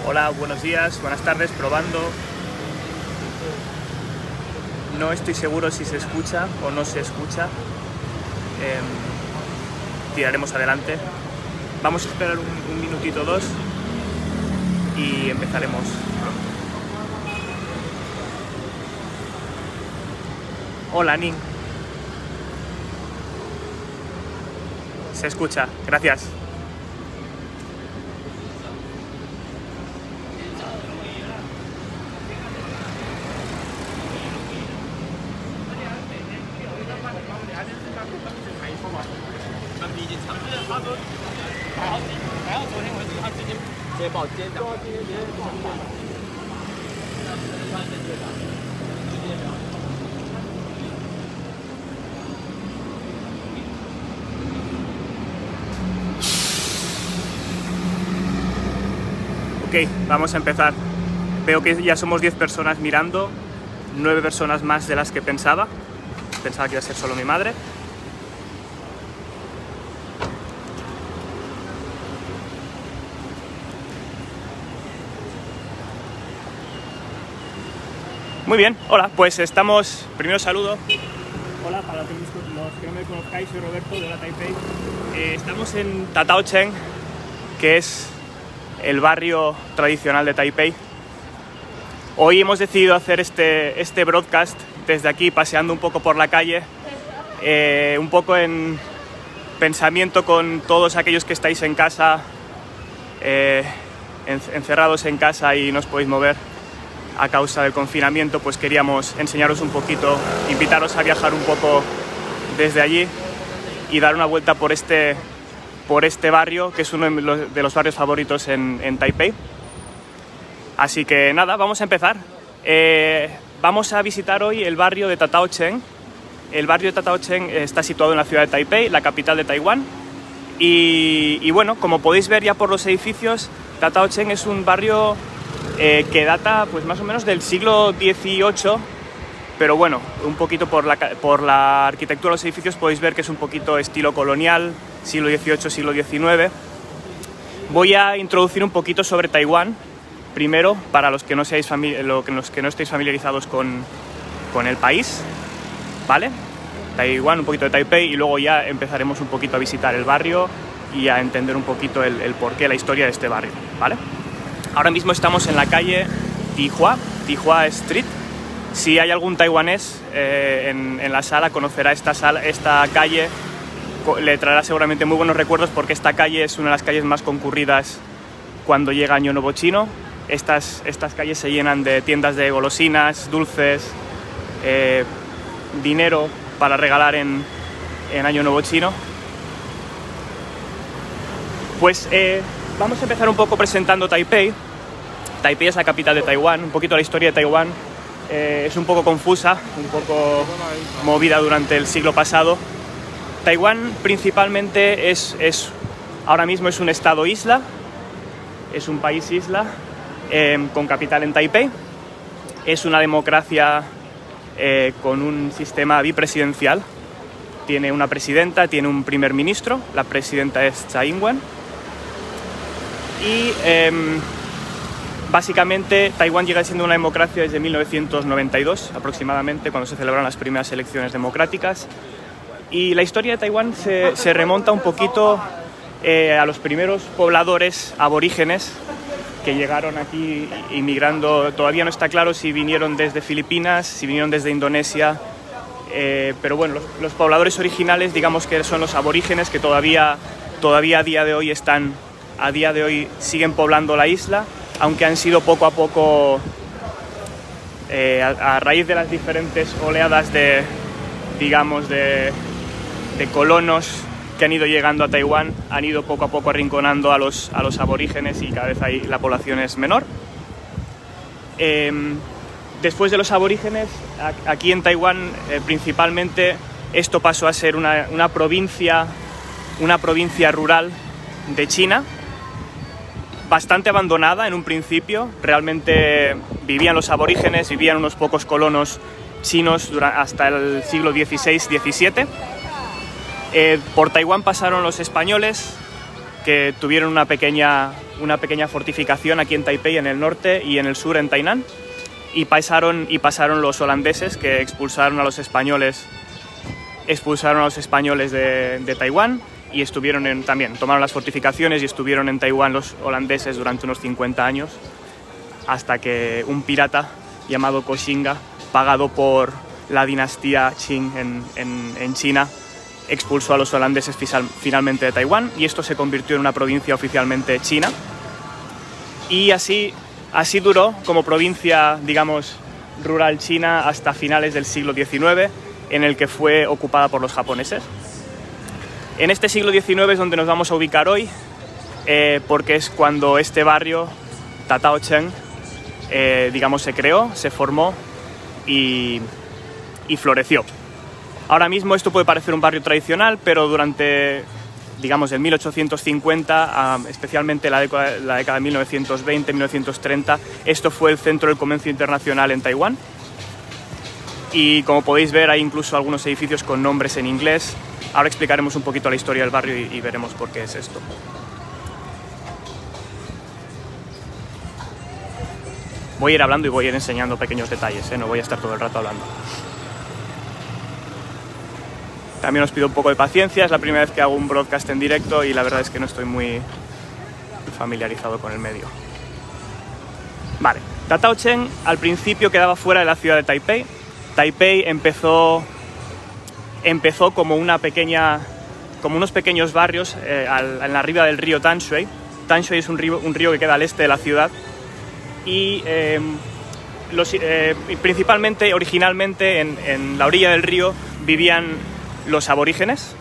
Hola, buenos días, buenas tardes, probando. No estoy seguro si se escucha o no se escucha. Tiraremos adelante. Vamos a esperar un minutito o dos y empezaremos. Hola, Nin. Se escucha, gracias. Ok, vamos a empezar. Veo que ya somos 10 personas mirando, 9 personas más de las que pensaba. Pensaba que iba a ser solo mi madre. Muy bien, hola, pues estamos... Primero saludo. Hola, para los que no me conozcáis, soy Roberto de Hola Taipei. Estamos en Tataocheng, que es el barrio tradicional de Taipei. Hoy hemos decidido hacer este broadcast desde aquí, paseando un poco por la calle, un poco en pensamiento con todos aquellos que estáis en casa, encerrados en casa y no os podéis mover a causa del confinamiento. Pues queríamos enseñaros un poquito, invitaros a viajar un poco desde allí y dar una vuelta por este barrio, que es uno de los barrios favoritos en Taipei. Así que nada, vamos a empezar. Vamos a visitar hoy el barrio de Tataocheng. El barrio de Tataocheng está situado en la ciudad de Taipei, la capital de Taiwán. Y bueno, como podéis ver ya por los edificios, Tataocheng es un barrio que data pues más o menos del siglo XVIII, pero bueno, un poquito por la arquitectura de los edificios podéis ver que es un poquito estilo colonial, siglo XVIII, siglo XIX. Voy a introducir un poquito sobre Taiwán, primero, para los que no estéis familiarizados con el país, ¿vale? Taiwán, un poquito de Taipei, y luego ya empezaremos un poquito a visitar el barrio y a entender un poquito el porqué, la historia de este barrio, ¿vale? Ahora mismo estamos en la calle Tihua Street. Si hay algún taiwanés en la sala, conocerá esta calle, le traerá seguramente muy buenos recuerdos, porque esta calle es una de las calles más concurridas cuando llega Año Nuevo Chino. Estas calles se llenan de tiendas de golosinas, dulces, dinero para regalar en Año Nuevo Chino. Pues vamos a empezar un poco presentando Taipei. Taipei es la capital de Taiwán. Un poquito la historia de Taiwán es un poco confusa, un poco movida durante el siglo pasado. Taiwán principalmente ahora mismo es un estado isla, es un país isla con capital en Taipei. Es una democracia con un sistema bipresidencial. Tiene una presidenta, tiene un primer ministro. La presidenta es Tsai Ing-wen. Y básicamente Taiwán llega siendo una democracia desde 1992 aproximadamente, cuando se celebraron las primeras elecciones democráticas. Y la historia de Taiwán se remonta un poquito a los primeros pobladores aborígenes que llegaron aquí inmigrando. Todavía no está claro si vinieron desde Filipinas, si vinieron desde Indonesia, pero bueno, los pobladores originales, digamos que son los aborígenes, que todavía a día de hoy siguen poblando la isla, aunque han sido poco a poco, a raíz de las diferentes oleadas de colonos que han ido llegando a Taiwán, han ido poco a poco arrinconando a los aborígenes, y cada vez la población es menor. Después de los aborígenes, aquí en Taiwán principalmente esto pasó a ser una provincia rural de China, bastante abandonada en un principio. Realmente vivían los aborígenes, vivían unos pocos colonos chinos hasta el siglo XVI-XVII. Por Taiwán pasaron los españoles, que tuvieron una pequeña fortificación aquí en Taipei, en el norte, y en el sur, en Tainan. Y pasaron los holandeses, que expulsaron a los españoles de Taiwán, y tomaron las fortificaciones y estuvieron en Taiwán los holandeses durante unos 50 años, hasta que un pirata llamado Koxinga, pagado por la dinastía Qing en China, expulsó a los holandeses finalmente de Taiwán, y esto se convirtió en una provincia oficialmente china. Y así duró como provincia, digamos, rural china hasta finales del siglo XIX, en el que fue ocupada por los japoneses. En este siglo XIX es donde nos vamos a ubicar hoy, porque es cuando este barrio, Tataocheng, digamos, se creó, se formó y floreció. Ahora mismo esto puede parecer un barrio tradicional, pero durante, digamos, el 1850, especialmente la década de 1920-1930, esto fue el centro del comercio internacional en Taiwán. Y como podéis ver, hay incluso algunos edificios con nombres en inglés. Ahora explicaremos un poquito la historia del barrio y veremos por qué es esto. Voy a ir hablando y voy a ir enseñando pequeños detalles, no voy a estar todo el rato hablando. También os pido un poco de paciencia, es la primera vez que hago un broadcast en directo y la verdad es que no estoy muy familiarizado con el medio. Vale, Tataocheng al principio quedaba fuera de la ciudad de Taipei. Taipei empezó como unos pequeños barrios en la ribera del río Tanshui. Tanshui es un río que queda al este de la ciudad, y principalmente, originalmente, en la orilla del río vivían los aborígenes,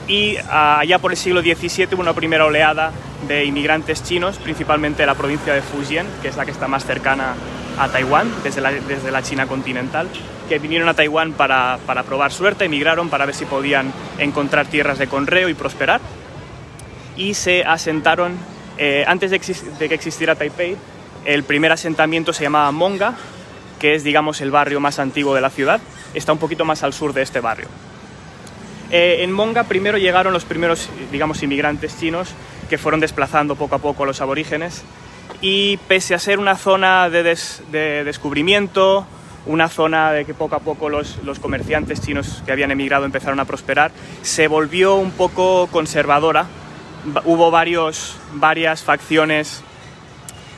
y allá por el siglo XVII hubo una primera oleada de inmigrantes chinos, principalmente de la provincia de Fujian, que es la que está más cercana a Taiwán, desde la China continental, que vinieron a Taiwán para probar suerte, emigraron para ver si podían encontrar tierras de conreo y prosperar, y se asentaron, antes de que existiera Taipei, el primer asentamiento se llamaba Monga, que es, digamos, el barrio más antiguo de la ciudad. Está un poquito más al sur de este barrio. En Monga primero llegaron los primeros, digamos, inmigrantes chinos, que fueron desplazando poco a poco a los aborígenes, y pese a ser una zona de descubrimiento, una zona de que poco a poco los comerciantes chinos que habían emigrado empezaron a prosperar, se volvió un poco conservadora. Hubo varias facciones.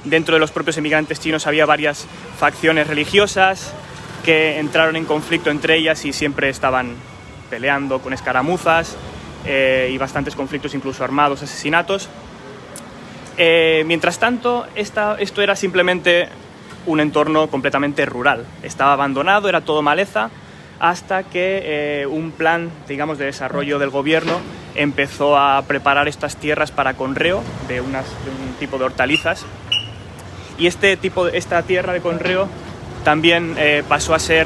Dentro de los propios emigrantes chinos había varias facciones religiosas que entraron en conflicto entre ellas y siempre estaban peleando con escaramuzas, y bastantes conflictos, incluso armados, asesinatos. Mientras tanto, esto era simplemente un entorno completamente rural. Estaba abandonado, era todo maleza, hasta que un plan, digamos, de desarrollo del gobierno empezó a preparar estas tierras para conreo de un tipo de hortalizas. Y esta tierra de conreo también pasó a ser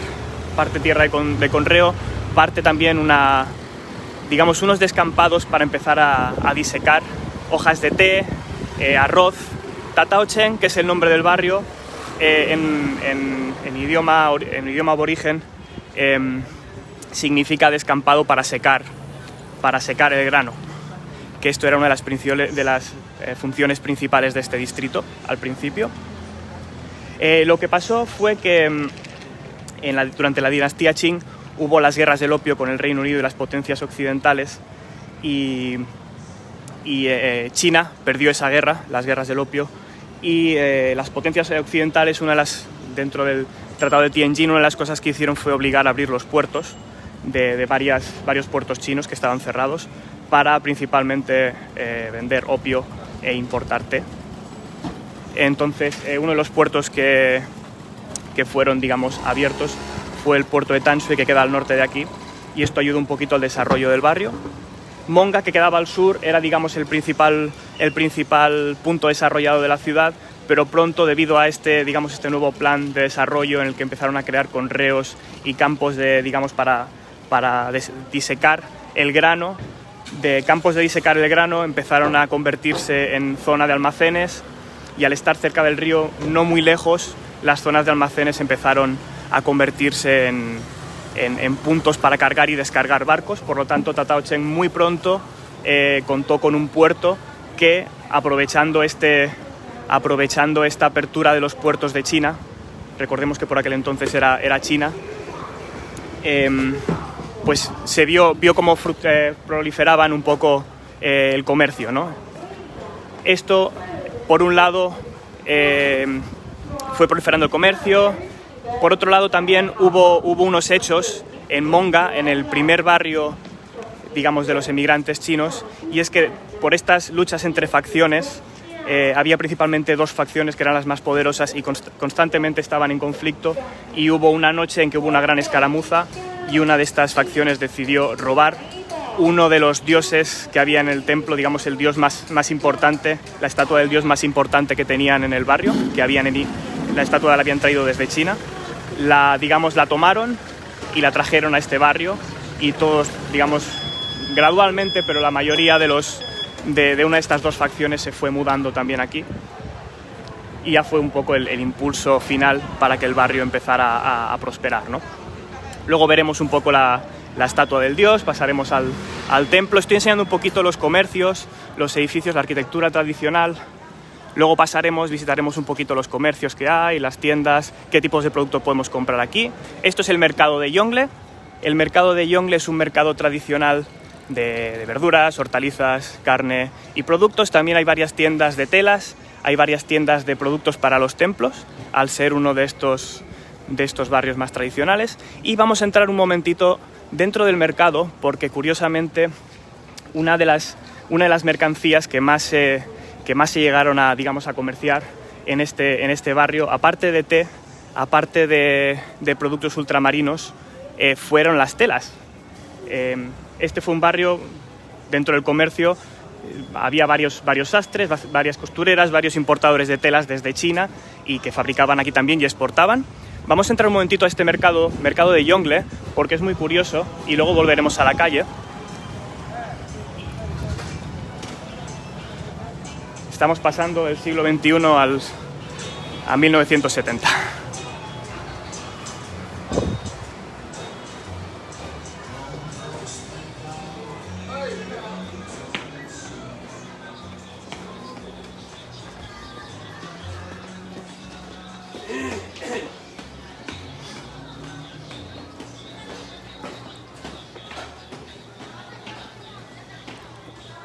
parte tierra de conreo, parte también unos descampados para empezar a disecar hojas de té, arroz. Tataocheng, que es el nombre del barrio, en idioma aborigen, significa descampado para secar el grano, que esto era una de las funciones principales de este distrito al principio. Lo que pasó fue que durante la dinastía Qing hubo las guerras del opio con el Reino Unido y las potencias occidentales, y China perdió esa guerra, las guerras del opio, y las potencias occidentales, dentro del Tratado de Tianjin, una de las cosas que hicieron fue obligar a abrir los puertos de varios puertos chinos que estaban cerrados, para principalmente vender opio e importar té. Entonces, uno de los puertos que fueron, digamos, abiertos fue el puerto de Tanshui, que queda al norte de aquí, y esto ayudó un poquito al desarrollo del barrio. Monga, que quedaba al sur, era, digamos, el principal punto desarrollado de la ciudad, pero pronto, debido a este nuevo plan de desarrollo en el que empezaron a crear conreos y campos para disecar el grano, de campos de disecar el grano empezaron a convertirse en zona de almacenes, y al estar cerca del río, no muy lejos, las zonas de almacenes empezaron a convertirse en puntos para cargar y descargar barcos. Por lo tanto, Tataocheng muy pronto contó con un puerto que, aprovechando esta apertura de los puertos de China, recordemos que por aquel entonces era China, pues vio cómo proliferaban un poco el comercio, ¿no? Esto, por un lado, fue proliferando el comercio. Por otro lado, también hubo unos hechos en Monga, en el primer barrio, digamos, de los emigrantes chinos, y es que por estas luchas entre facciones, había principalmente dos facciones que eran las más poderosas y constantemente estaban en conflicto, y hubo una noche en que hubo una gran escaramuza y una de estas facciones decidió robar uno de los dioses que había en el templo, digamos el dios más importante, la estatua del dios más importante que tenían en el barrio, la estatua la habían traído desde China, la tomaron y la trajeron a este barrio, y todos, digamos, gradualmente, pero la mayoría de una de estas dos facciones se fue mudando también aquí, y ya fue un poco el impulso final para que el barrio empezara a prosperar, ¿no? Luego veremos un poco la estatua del dios, pasaremos al templo. Estoy enseñando un poquito los comercios, los edificios, la arquitectura tradicional. Luego visitaremos un poquito los comercios que hay, las tiendas, qué tipos de productos podemos comprar aquí. Esto es el mercado de Yongle. El mercado de Yongle es un mercado tradicional de verduras, hortalizas, carne y productos. También hay varias tiendas de telas, hay varias tiendas de productos para los templos, al ser uno de estos barrios más tradicionales. Y vamos a entrar un momentito dentro del mercado, porque curiosamente una de las mercancías que más se llegaron a comerciar en este barrio, aparte de té, aparte de productos ultramarinos, fueron las telas. Este fue un barrio, dentro del comercio había varios sastres, varias costureras, varios importadores de telas desde China, y que fabricaban aquí también y exportaban. Vamos a entrar un momentito a este mercado de Yongle, porque es muy curioso, y luego volveremos a la calle. Estamos pasando del siglo XXI a 1970.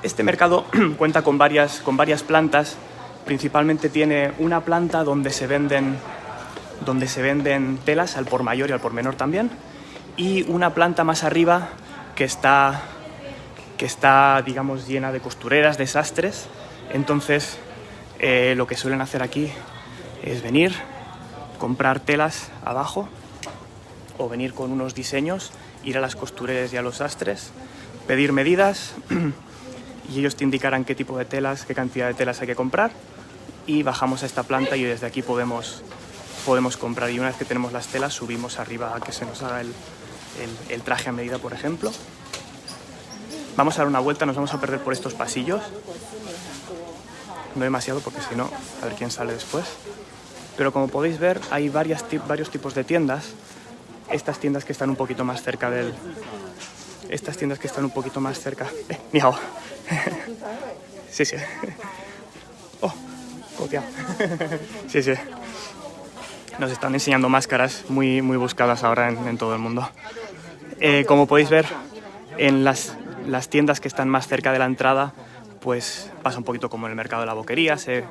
Este mercado cuenta con varias plantas. Principalmente tiene una planta donde se venden telas al por mayor y al por menor también, y una planta más arriba que está digamos, llena de costureras, de sastres. Entonces lo que suelen hacer aquí es venir, comprar telas abajo, o venir con unos diseños, ir a las costureras y a los sastres, pedir medidas y ellos te indicarán qué tipo de telas, qué cantidad de telas hay que comprar, y bajamos a esta planta y desde aquí podemos comprar. Y una vez que tenemos las telas, subimos arriba a que se nos haga el traje a medida, por ejemplo. Varios a dar una vuelta, nos vamos a perder por estos pasillos. No demasiado, porque si no, a ver quién sale después. Pero como podéis ver, hay varios tipos de tiendas. Estas tiendas que están un poquito más cerca Miau. Sí. Oh, copiado. Sí. Nos están enseñando máscaras muy buscadas ahora en todo el mundo. Como podéis ver, en las tiendas que están más cerca de la entrada, pues pasa un poquito como en el mercado de la boquería, se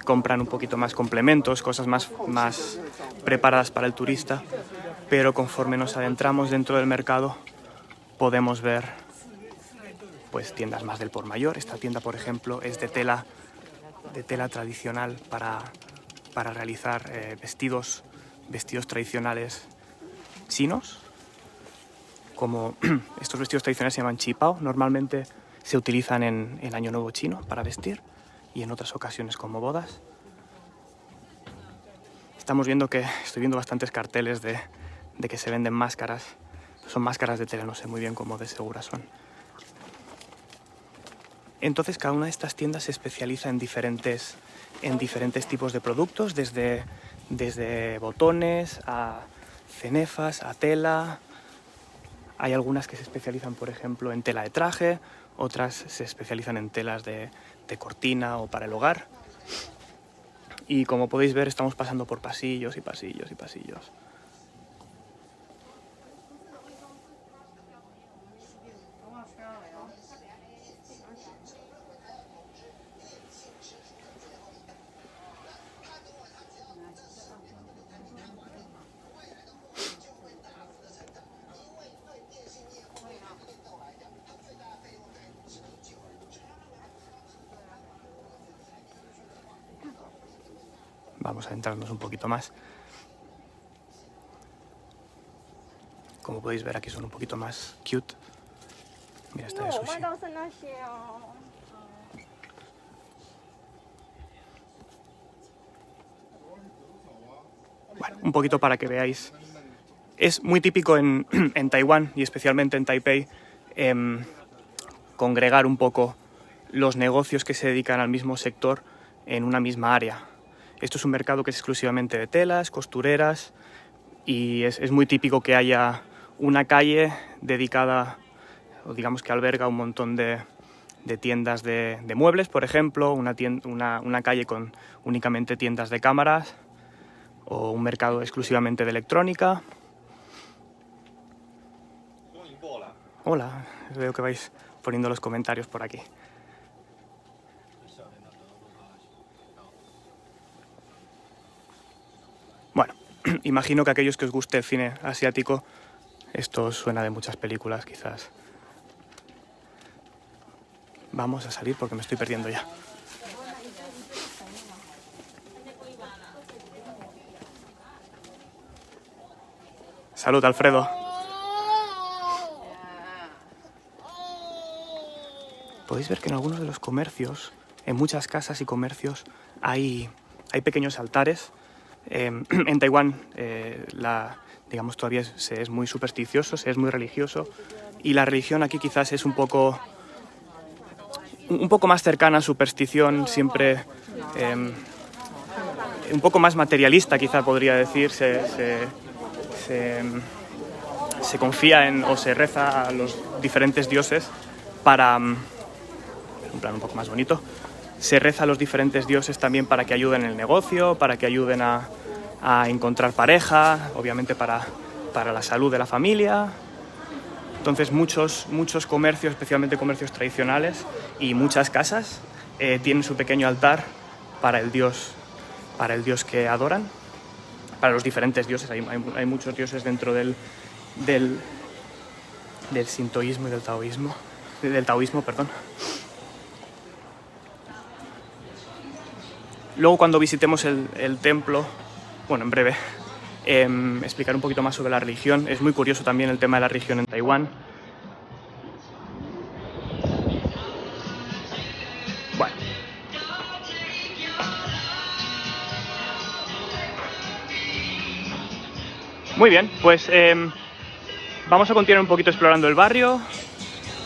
compran un poquito más complementos, cosas más preparadas para el turista, pero conforme nos adentramos dentro del mercado podemos ver pues tiendas más del por mayor. Esta tienda, por ejemplo, es de tela tradicional para realizar vestidos tradicionales chinos. Como estos vestidos tradicionales se llaman qipao, normalmente se utilizan en Año Nuevo chino para vestir, y en otras ocasiones como bodas. estoy viendo bastantes carteles de que se venden máscaras. Son máscaras de tela, no sé muy bien cómo de seguras son. Entonces cada una de estas tiendas se especializa en diferentes tipos de productos, desde botones a cenefas, a tela. Hay algunas que se especializan, por ejemplo, en tela de traje, otras se especializan en telas de cortina o para el hogar. Y como podéis ver, estamos pasando por pasillos y pasillos y pasillos. Vamos a adentrarnos un poquito más. Como podéis ver, aquí son un poquito más cute. Mira, esta de sushi. Bueno, un poquito para que veáis. Es muy típico en Taiwán y especialmente en Taipei congregar un poco los negocios que se dedican al mismo sector en una misma área. Esto es un mercado que es exclusivamente de telas, costureras, y es muy típico que haya una calle dedicada, o digamos que alberga un montón de tiendas de muebles, por ejemplo, una calle con únicamente tiendas de cámaras, o un mercado exclusivamente de electrónica. Hola, veo que vais poniendo los comentarios por aquí. Bueno, imagino que a aquellos que os guste el cine asiático, esto os suena de muchas películas, quizás. Vamos a salir porque me estoy perdiendo ya. Salud, Alfredo. Podéis ver que en algunos de los comercios, en muchas casas y comercios, hay pequeños altares. En Taiwán, digamos, todavía se es muy supersticioso, se es muy religioso, y la religión aquí quizás es un poco más cercana a superstición, siempre un poco más materialista, quizá podría decir. Se confía en o se reza a los diferentes dioses para, en un plan un poco más bonito, se reza a los diferentes dioses también para que ayuden en el negocio, para que ayuden a encontrar pareja, obviamente para la salud de la familia. Entonces muchos comercios, especialmente comercios tradicionales, y muchas casas tienen su pequeño altar para el dios que adoran, para los diferentes dioses. Hay muchos dioses dentro del sintoísmo y del taoísmo, perdón. Luego, cuando visitemos el templo, bueno, en breve, explicar un poquito más sobre la religión. Es muy curioso también el tema de la religión en Taiwán. Bueno. Muy bien, pues vamos a continuar un poquito explorando el barrio.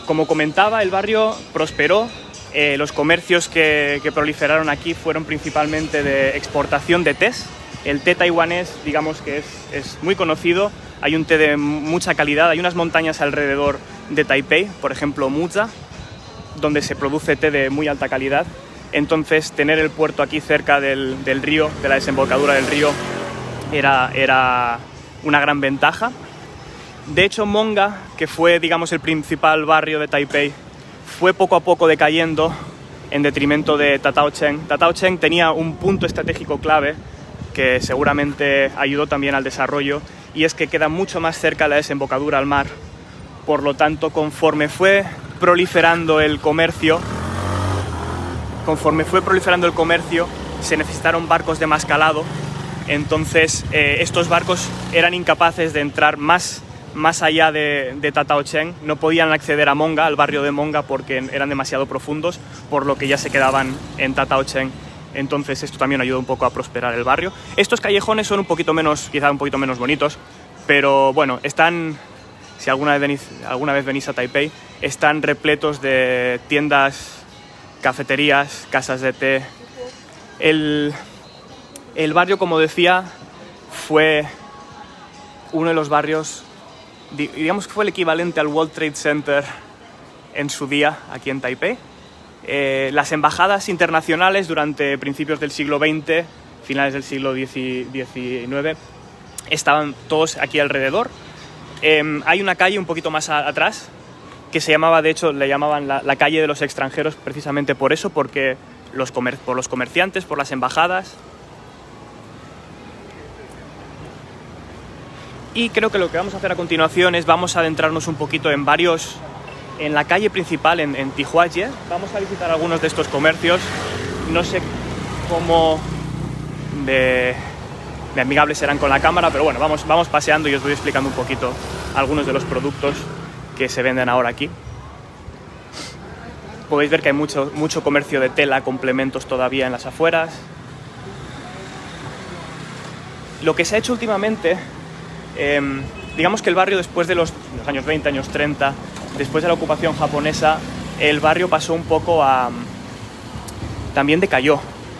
Como comentaba, el barrio prosperó. Los comercios que proliferaron aquí fueron principalmente de exportación de tés. El té taiwanés, digamos que es muy conocido. Hay un té de mucha calidad. Hay unas montañas alrededor de Taipei, por ejemplo Muza, donde se produce té de muy alta calidad. Entonces, tener el puerto aquí cerca del río, de la desembocadura del río, era una gran ventaja. De hecho, Monga, que fue, digamos, el principal barrio de Taipei, fue poco a poco decayendo en detrimento de Tataocheng. Tataocheng tenía un punto estratégico clave que seguramente ayudó también al desarrollo, y es que queda mucho más cerca de la desembocadura al mar. Por lo tanto, conforme fue proliferando el comercio, se necesitaron barcos de más calado. Entonces, estos barcos eran incapaces de entrar más allá de Tataocheng. No podían acceder a Monga, al barrio de Monga, porque eran demasiado profundos, por lo que ya se quedaban en Tataocheng entonces esto también ayuda un poco a prosperar el barrio. Estos callejones son quizá un poquito menos bonitos, pero bueno, están, si alguna vez venís a Taipei, están repletos de tiendas, cafeterías, casas de té. El barrio, como decía, fue uno de los barrios, digamos que fue el equivalente al World Trade Center en su día aquí en Taipei. Las embajadas internacionales durante principios del siglo XX, finales del siglo XIX, estaban todos aquí alrededor. Hay una calle un poquito más atrás que se llamaba, de hecho, le llamaban la calle de los extranjeros precisamente por eso, porque por los comerciantes, por las embajadas. Y creo que lo que vamos a hacer a continuación es vamos a adentrarnos un poquito en la calle principal, en Tihuaye. Vamos a visitar algunos de estos comercios. No sé cómo de amigables serán con la cámara, pero bueno, vamos paseando y os voy explicando un poquito algunos de los productos que se venden ahora aquí. Podéis ver que hay mucho comercio de tela, complementos todavía en las afueras. Lo que se ha hecho últimamente, digamos que el barrio después de los años 20, años 30, después de la ocupación japonesa, el barrio pasó un poco también decayó,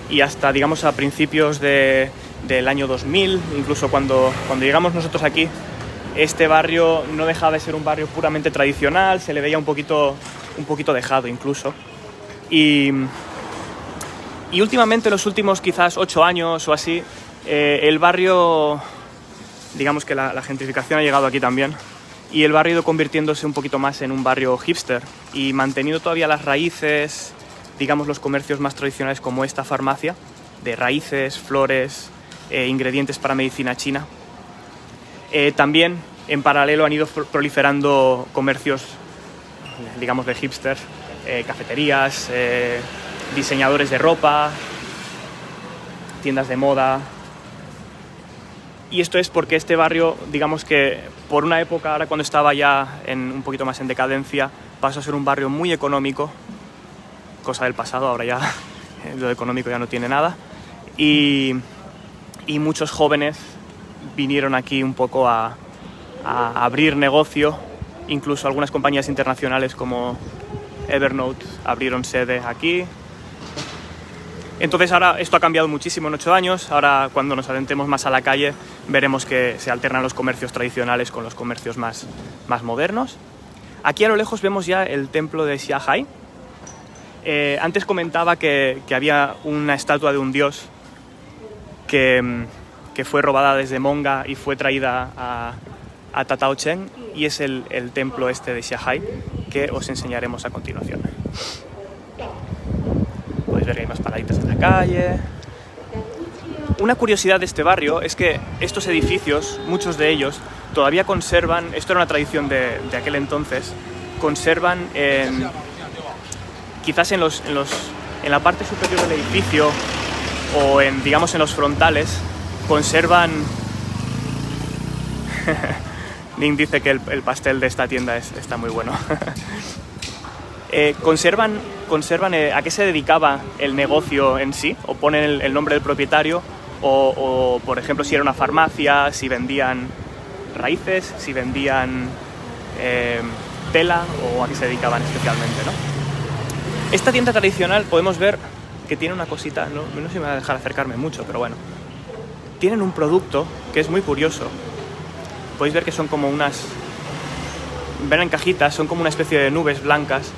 y hasta, digamos, a principios del año 2000, incluso cuando llegamos nosotros aquí, este barrio no dejaba de ser un barrio puramente tradicional, se le veía un poquito dejado incluso. Y últimamente, los últimos quizás 8 años o así, el barrio, digamos que la gentrificación ha llegado aquí también, y el barrio ha ido convirtiéndose un poquito más en un barrio hipster y manteniendo todavía las raíces, digamos, los comercios más tradicionales como esta farmacia, de raíces, flores, ingredientes para medicina china. También, en paralelo, han ido proliferando comercios, digamos, de hipsters, cafeterías, diseñadores de ropa, tiendas de moda. Y esto es porque este barrio, digamos que por una época, ahora cuando estaba ya un poquito más en decadencia, pasó a ser un barrio muy económico, cosa del pasado, ahora ya lo económico ya no tiene nada. Y muchos jóvenes vinieron aquí un poco a abrir negocio, incluso algunas compañías internacionales como Evernote abrieron sede aquí. Entonces ahora esto ha cambiado muchísimo en 8 años, ahora cuando nos adentremos más a la calle veremos que se alternan los comercios tradicionales con los comercios más modernos. Aquí a lo lejos vemos ya el templo de Xiahai. Antes comentaba que había una estatua de un dios que fue robada desde Monga y fue traída a Tataocheng, y es el templo este de Xiahai que os enseñaremos a continuación. Podéis ver que hay más paraditas en la calle. Una curiosidad de este barrio es que estos edificios, muchos de ellos, todavía conservan, esto era una tradición de aquel entonces, conservan quizás en la parte superior del edificio o digamos en los frontales, conservan Ning dice que el pastel de esta tienda está muy bueno. Conservan a qué se dedicaba el negocio en sí, o ponen el nombre del propietario, o por ejemplo si era una farmacia, si vendían raíces, si vendían tela, o a qué se dedicaban especialmente, ¿no? Esta tienda tradicional podemos ver que tiene una cosita, no sé si me va a dejar acercarme mucho, pero bueno, tienen un producto que es muy curioso. Podéis ver que son como ven en cajitas, son como una especie de nubes blancas.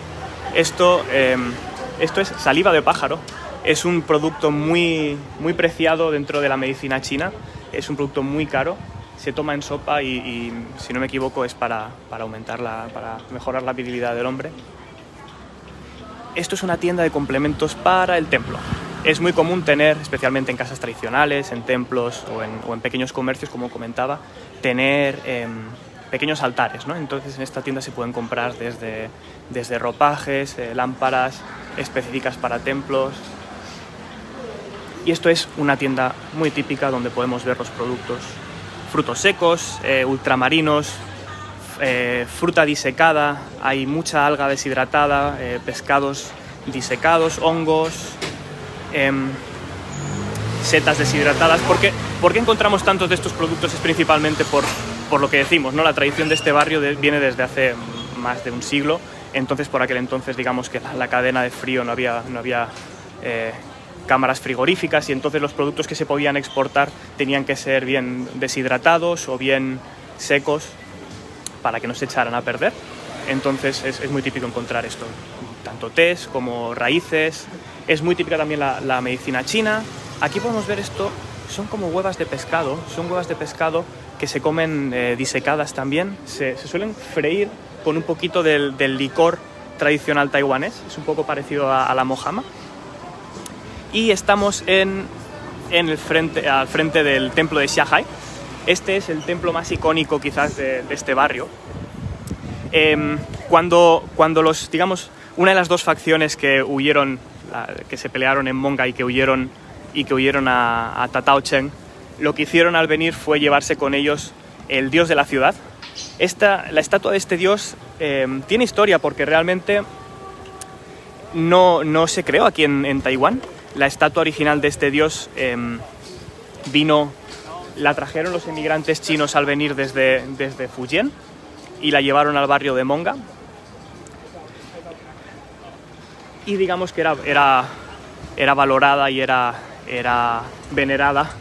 Esto es saliva de pájaro, es un producto muy preciado dentro de la medicina china, es un producto muy caro, se toma en sopa y si no me equivoco es para mejorar la virilidad del hombre. Esto es una tienda de complementos para el templo. Es muy común tener, especialmente en casas tradicionales, en templos o en pequeños comercios, como comentaba, tener pequeños altares, ¿no? Entonces en esta tienda se pueden comprar desde ropajes, lámparas específicas para templos. Y esto es una tienda muy típica donde podemos ver los productos, frutos secos, ultramarinos, fruta disecada, hay mucha alga deshidratada, pescados disecados, hongos. setas deshidratadas. ¿Por qué encontramos tantos de estos productos? Es principalmente por lo que decimos, ¿no? La tradición de este barrio viene desde hace más de un siglo. Entonces, por aquel entonces, digamos que la cadena de frío no había cámaras frigoríficas, y entonces los productos que se podían exportar tenían que ser bien deshidratados o bien secos para que no se echaran a perder. Entonces es muy típico encontrar esto, tanto tés como raíces. Es muy típica también la medicina china. Aquí podemos ver esto, son como huevas de pescado, que se comen disecadas también. Se suelen freír con un poquito del licor tradicional taiwanés, es un poco parecido a la mojama. Y estamos al frente del templo de Xiahai. Este es el templo más icónico quizás de este barrio. Cuando una de las dos facciones que huyeron, que se pelearon en Monga y que huyeron a Tatao Cheng, lo que hicieron al venir fue llevarse con ellos el dios de la ciudad. La estatua de este dios tiene historia, porque realmente no se creó aquí en Taiwán. La estatua original de este dios la trajeron los emigrantes chinos al venir desde Fujian y la llevaron al barrio de Monga. Y digamos que era valorada y era venerada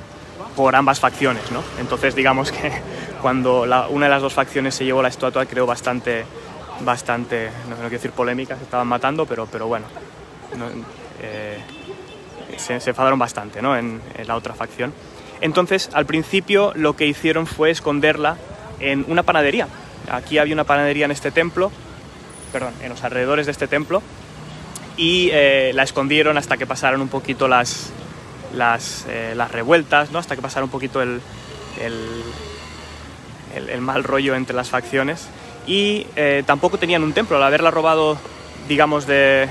por ambas facciones, ¿no? Entonces digamos que cuando una de las dos facciones se llevó la estatua, creó bastante, no quiero decir polémica, se estaban matando, pero bueno, se enfadaron bastante, ¿no? en la otra facción. Entonces, al principio lo que hicieron fue esconderla en una panadería. Aquí había una panadería en en los alrededores de este templo, y la escondieron hasta que pasaron un poquito las revueltas, ¿no? Hasta que pasaron un poquito el mal rollo entre las facciones. Y tampoco tenían un templo. Al haberla robado, digamos, de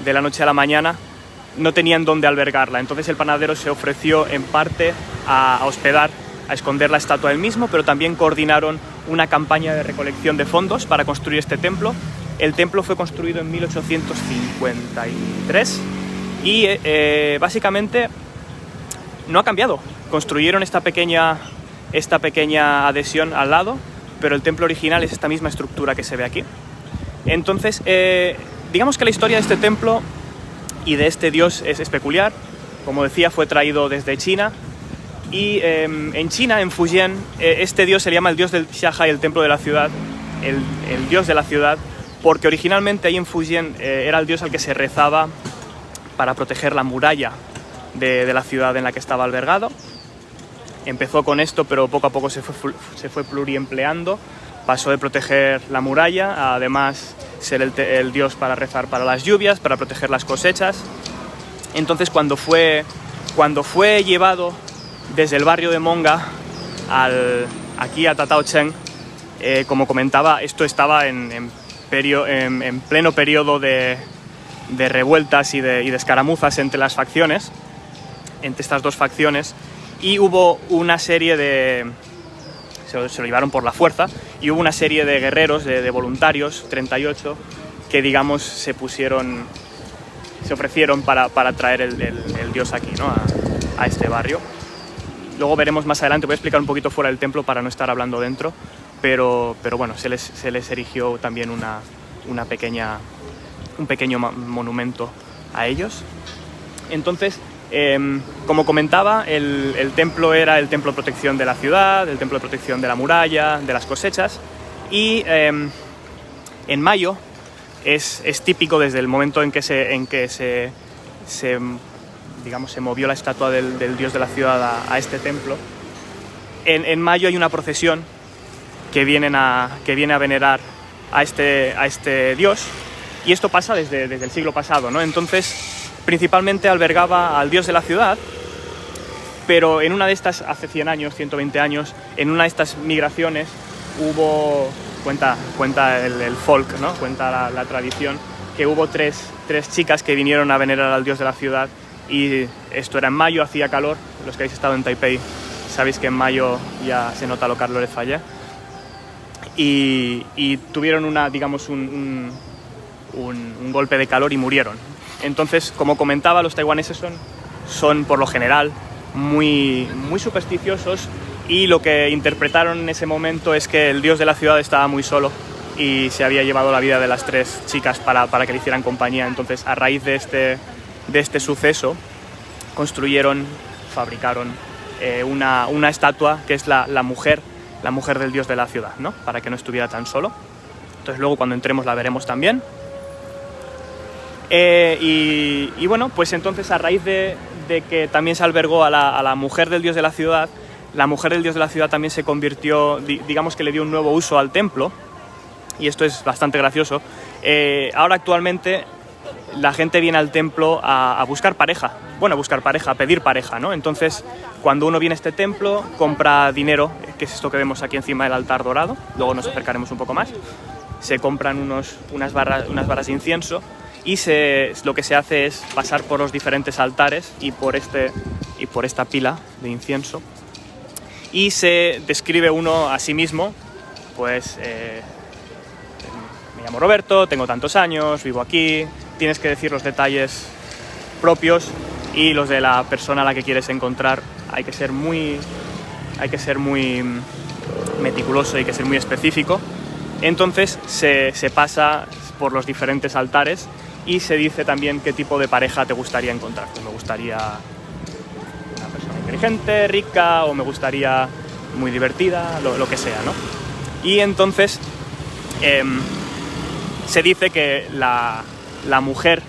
la noche a la mañana, no tenían dónde albergarla. Entonces el panadero se ofreció en parte a esconder la estatua él mismo, pero también coordinaron una campaña de recolección de fondos para construir este templo. El templo fue construido en 1853 y básicamente no ha cambiado. Construyeron esta pequeña adhesión al lado, pero el templo original es esta misma estructura que se ve aquí. Entonces, digamos que la historia de este templo y de este dios es peculiar. Como decía, fue traído desde China, y en China, en Fujian, este dios se llama el dios del Xiahai, el templo de la ciudad, el dios de la ciudad, porque originalmente ahí en Fujian era el dios al que se rezaba para proteger la muralla de la ciudad en la que estaba albergado. Empezó con esto, pero poco a poco se fue pluriempleando. Pasó de proteger la muralla a además ser el dios para rezar para las lluvias, para proteger las cosechas. Entonces, cuando fue llevado desde el barrio de Monga aquí a Tatao Cheng, como comentaba, esto estaba en pleno periodo de revueltas y de escaramuzas entre las facciones, entre estas dos facciones, y hubo una serie se lo llevaron por la fuerza, y hubo una serie de guerreros, de voluntarios, 38, que digamos se ofrecieron para traer el dios aquí, ¿no? a este barrio. Luego veremos más adelante, voy a explicar un poquito fuera del templo para no estar hablando dentro, pero bueno, se les erigió también un pequeño monumento a ellos. Entonces, como comentaba, el templo era el templo de protección de la ciudad, el templo de protección de la muralla, de las cosechas, y en mayo es típico, desde el momento en que se movió la estatua del dios de la ciudad a este templo. En mayo hay una procesión que viene a venerar a este dios, y esto pasa desde el siglo pasado, ¿no? Entonces, principalmente albergaba al dios de la ciudad, pero en una de estas, hace 100 años, 120 años, en una de estas migraciones cuenta el folk, ¿no? Cuenta la tradición, que hubo tres chicas que vinieron a venerar al dios de la ciudad, y esto era en mayo, hacía calor. Los que habéis estado en Taipei sabéis que en mayo ya se nota lo calor allá, y tuvieron un golpe de calor y murieron. Entonces, como comentaba, los taiwaneses son por lo general muy supersticiosos, y lo que interpretaron en ese momento es que el dios de la ciudad estaba muy solo y se había llevado la vida de las 3 chicas para que le hicieran compañía. Entonces, a raíz de este suceso, fabricaron una estatua que es la mujer del dios de la ciudad, ¿no? Para que no estuviera tan solo. Entonces luego cuando entremos la veremos también. Y bueno, pues entonces a raíz de que también se albergó a la mujer del dios de la ciudad, la mujer del dios de la ciudad también se convirtió, digamos que le dio un nuevo uso al templo, y esto es bastante gracioso. Ahora actualmente la gente viene al templo a buscar pareja, a pedir pareja, ¿no? Entonces, cuando uno viene a este templo, compra dinero, que es esto que vemos aquí encima del altar dorado, luego nos acercaremos un poco más, se compran unas barras de incienso, y lo que se hace es pasar por los diferentes altares y por esta pila de incienso, y se describe uno a sí mismo, pues me llamo Roberto, tengo tantos años, vivo aquí. Tienes que decir los detalles propios y los de la persona a la que quieres encontrar. Hay que ser muy meticuloso, hay que ser muy específico. Entonces se pasa por los diferentes altares y se dice también qué tipo de pareja te gustaría encontrar. Pues me gustaría una persona inteligente, rica, o me gustaría muy divertida, lo que sea, ¿no? Y entonces se dice que la mujer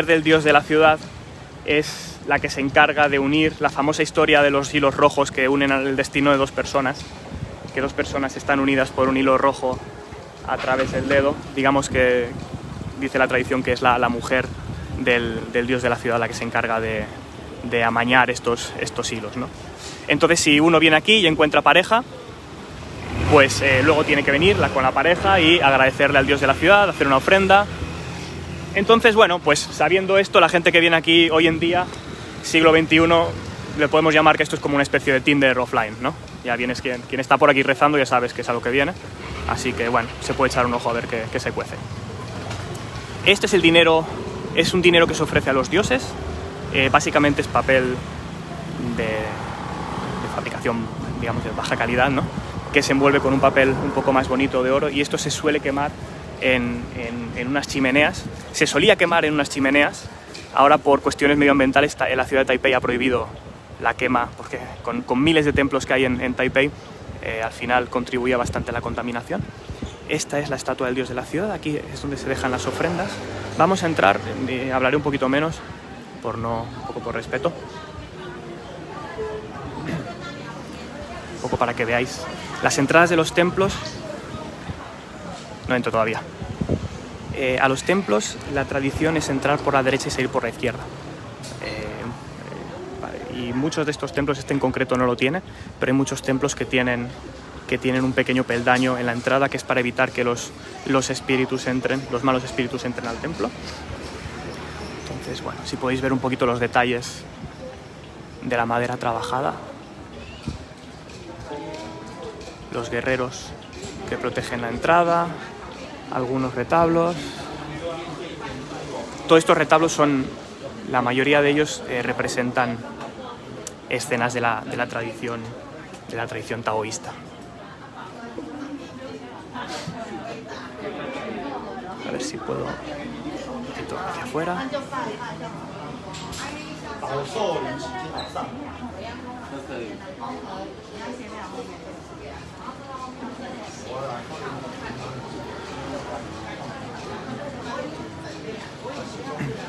del dios de la ciudad es la que se encarga de unir la famosa historia de los hilos rojos que unen el destino de 2 personas, que 2 personas están unidas por un hilo rojo a través del dedo. Digamos que dice la tradición que es la mujer del dios de la ciudad la que se encarga de amañar estos hilos, ¿no? Entonces, si uno viene aquí y encuentra pareja, pues luego tiene que venir con la pareja y agradecerle al dios de la ciudad, hacer una ofrenda. Entonces, bueno, pues sabiendo esto, la gente que viene aquí hoy en día, siglo XXI, le podemos llamar que esto es como una especie de Tinder offline, ¿no? Ya vienes, quien está por aquí rezando ya sabes que es a lo que viene, así que bueno, se puede echar un ojo a ver qué se cuece. Este es el dinero, es un dinero que se ofrece a los dioses, básicamente es papel de fabricación, digamos, de baja calidad, ¿no? Que se envuelve con un papel un poco más bonito de oro, y esto se suele quemar en unas chimeneas. Se solía quemar en unas chimeneas. Ahora, por cuestiones medioambientales, la ciudad de Taipei ha prohibido la quema, porque con miles de templos que hay en Taipei, al final contribuía bastante a la contaminación. Esta es la estatua del dios de la ciudad, aquí es donde se dejan las ofrendas. Vamos a entrar, hablaré un poquito menos, un poco por respeto. Un poco para que veáis. Las entradas de los templos... No entro todavía. A los templos la tradición es entrar por la derecha y salir por la izquierda. Y muchos de estos templos, este en concreto no lo tiene, pero hay muchos templos que tienen un pequeño peldaño en la entrada, que es para evitar que los malos espíritus entren al templo. Entonces, bueno, si podéis ver un poquito los detalles de la madera trabajada, los guerreros que protegen la entrada, algunos retablos. Todos estos retablos la mayoría de ellos representan escenas de la tradición taoísta. A ver si puedo un poquito hacia afuera.